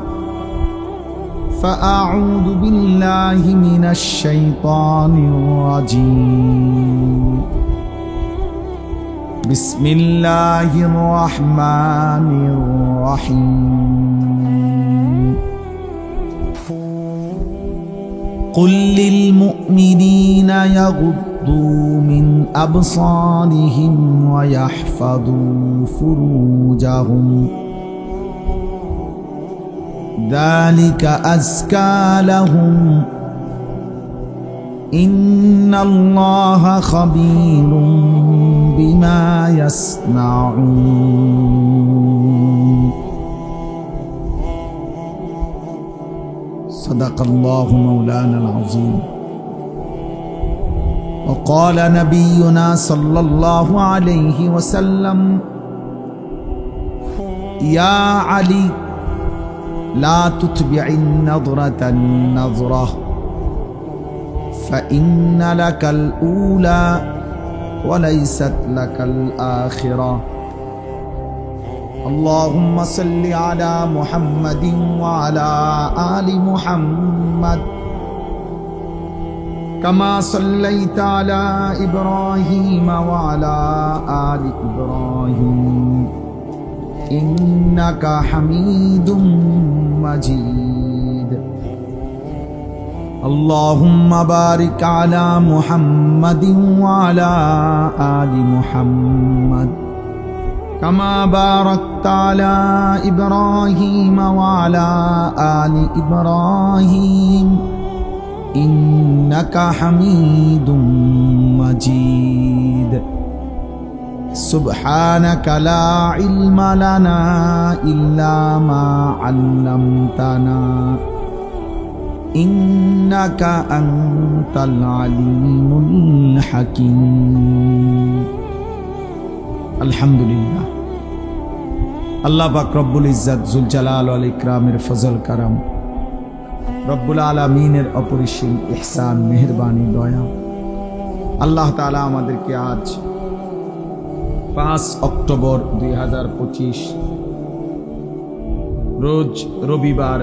فأعوذ بالله من الشيطان الرجيم بسم الله الرحمن الرحيم قل للمؤمنين يغضوا من أبصارهم ويحفظوا فروجهم ذلك أزكى لهم إن الله خبير بما يصنعون صدق الله مولانا العظيم وقال نبينا صلى الله عليه وسلم يا علي لا تتبع النظرة النظرة فإن لك الأولى وليست لك الآخرة اللهم صل على محمد وعلى آل محمد كما صليت على إبراهيم وعلى آل إبراهيم إنك حميد مجيد اللهم بارك على محمد وعلى آل محمد كما باركت على إبراهيم وعلى آل إبراهيم إنك حميد مجيد سبحانك لا علم لنا إلا ما علمتنا إنك أنت العليم الحكيم আলহামদুলিল্লাহ আল্লাহ পাক রব্বুল ইজ্জত জুল জালাল ওয়াল ইকরামের ফজল কারাম রব্বুল আলামিনের অপরিসীম ইহসান মেহেরবানি দয়া আল্লাহ তাআলা আমাদেরকে আজ 5 অক্টোবর 2025 রোজ রবিবার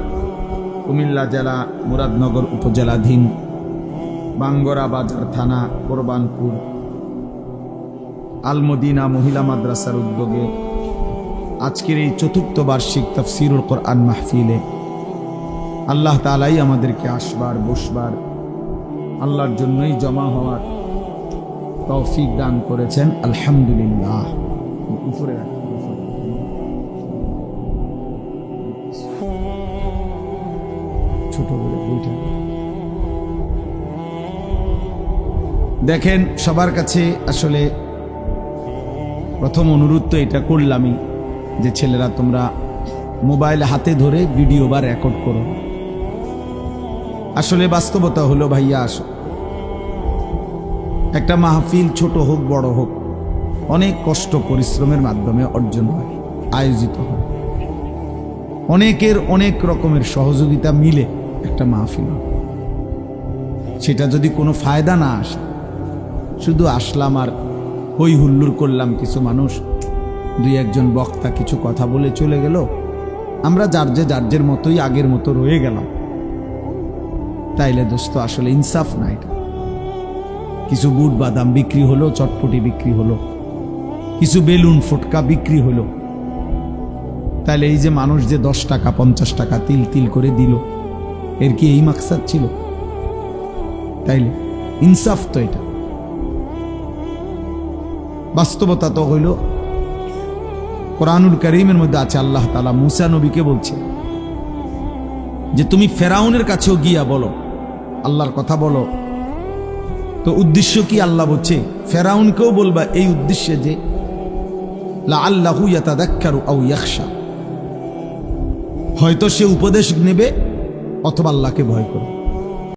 কুমিল্লা জেলা মুরাদনগর উপজেলাধীন বাঙ্গরা বাজার থানা কোরবানপুর আল মদিনা মহিলা মাদ্রাসার উদ্যোগে আজকের এই চতুর্থ বার্ষিক তাফসীরুল কোরআন মাহফিলে আল্লাহ তাআলাই আমাদেরকে আসবার বসবার আল্লাহর জন্যই জমা হওয়ার তৌফিক দান করেছেন আলহামদুলিল্লাহ উপরে ছোট করে বইটা দেখেন সবার কাছে আসলে প্রথম অনুরোধ তো এটা করলামই যে ছেলেরা তোমরা মোবাইল হাতে ধরে ভিডিও বা রেকর্ড করো। আসলে বাস্তবতা হলো ভাইয়া, আসো একটা মাহফিল ছোট হোক বড় হোক অনেক কষ্ট পরিশ্রমের মাধ্যমে অর্জন হয়, আয়োজিত হয়, অনেকের অনেক রকমের সহযোগিতা মিলে একটা মাহফিল হয়। সেটা যদি কোনো ফায়দা না আসে, শুধু আসলাম আর হই হুল্লোড় করলাম, কিছু মানুষ দুই একজন বক্তা কিছু কথা বলে চলে গেল, আমরা যার মতোই আগের মতো রয়ে গেলাম, তাইলে দোস্ত আসলে ইনসাফ না। এটা কিছু বুট বাদাম বিক্রি হলো, চটপটি বিক্রি হলো, কিছু বেলুন ফুটকা বিক্রি হলো, তাইলে এই যে মানুষ যে 10 টাকা 50 টাকা তিল তিল করে দিল, এর কি এই মাকসাদ ছিল? তাইলে ইনসাফ তো এটা। বাস্তবতা তো হইল, কোরআনুল কারীমের মধ্যে আছে, আল্লাহ তাআলা মুসা নবীকে বলছে যে তুমি ফেরাউনের কাছেও গিয়া বলো, আল্লাহর কথা বলো। তো উদ্দেশ্য কি? আল্লাহ বলছে ফেরাউনকেও বলবা এই উদ্দেশ্যে যে লাআল্লাহু ইয়াতাযাক্কারু আও ইয়াখশা, হয়তো সে উপদেশ নেবে অথবা আল্লাহকে ভয় করবে।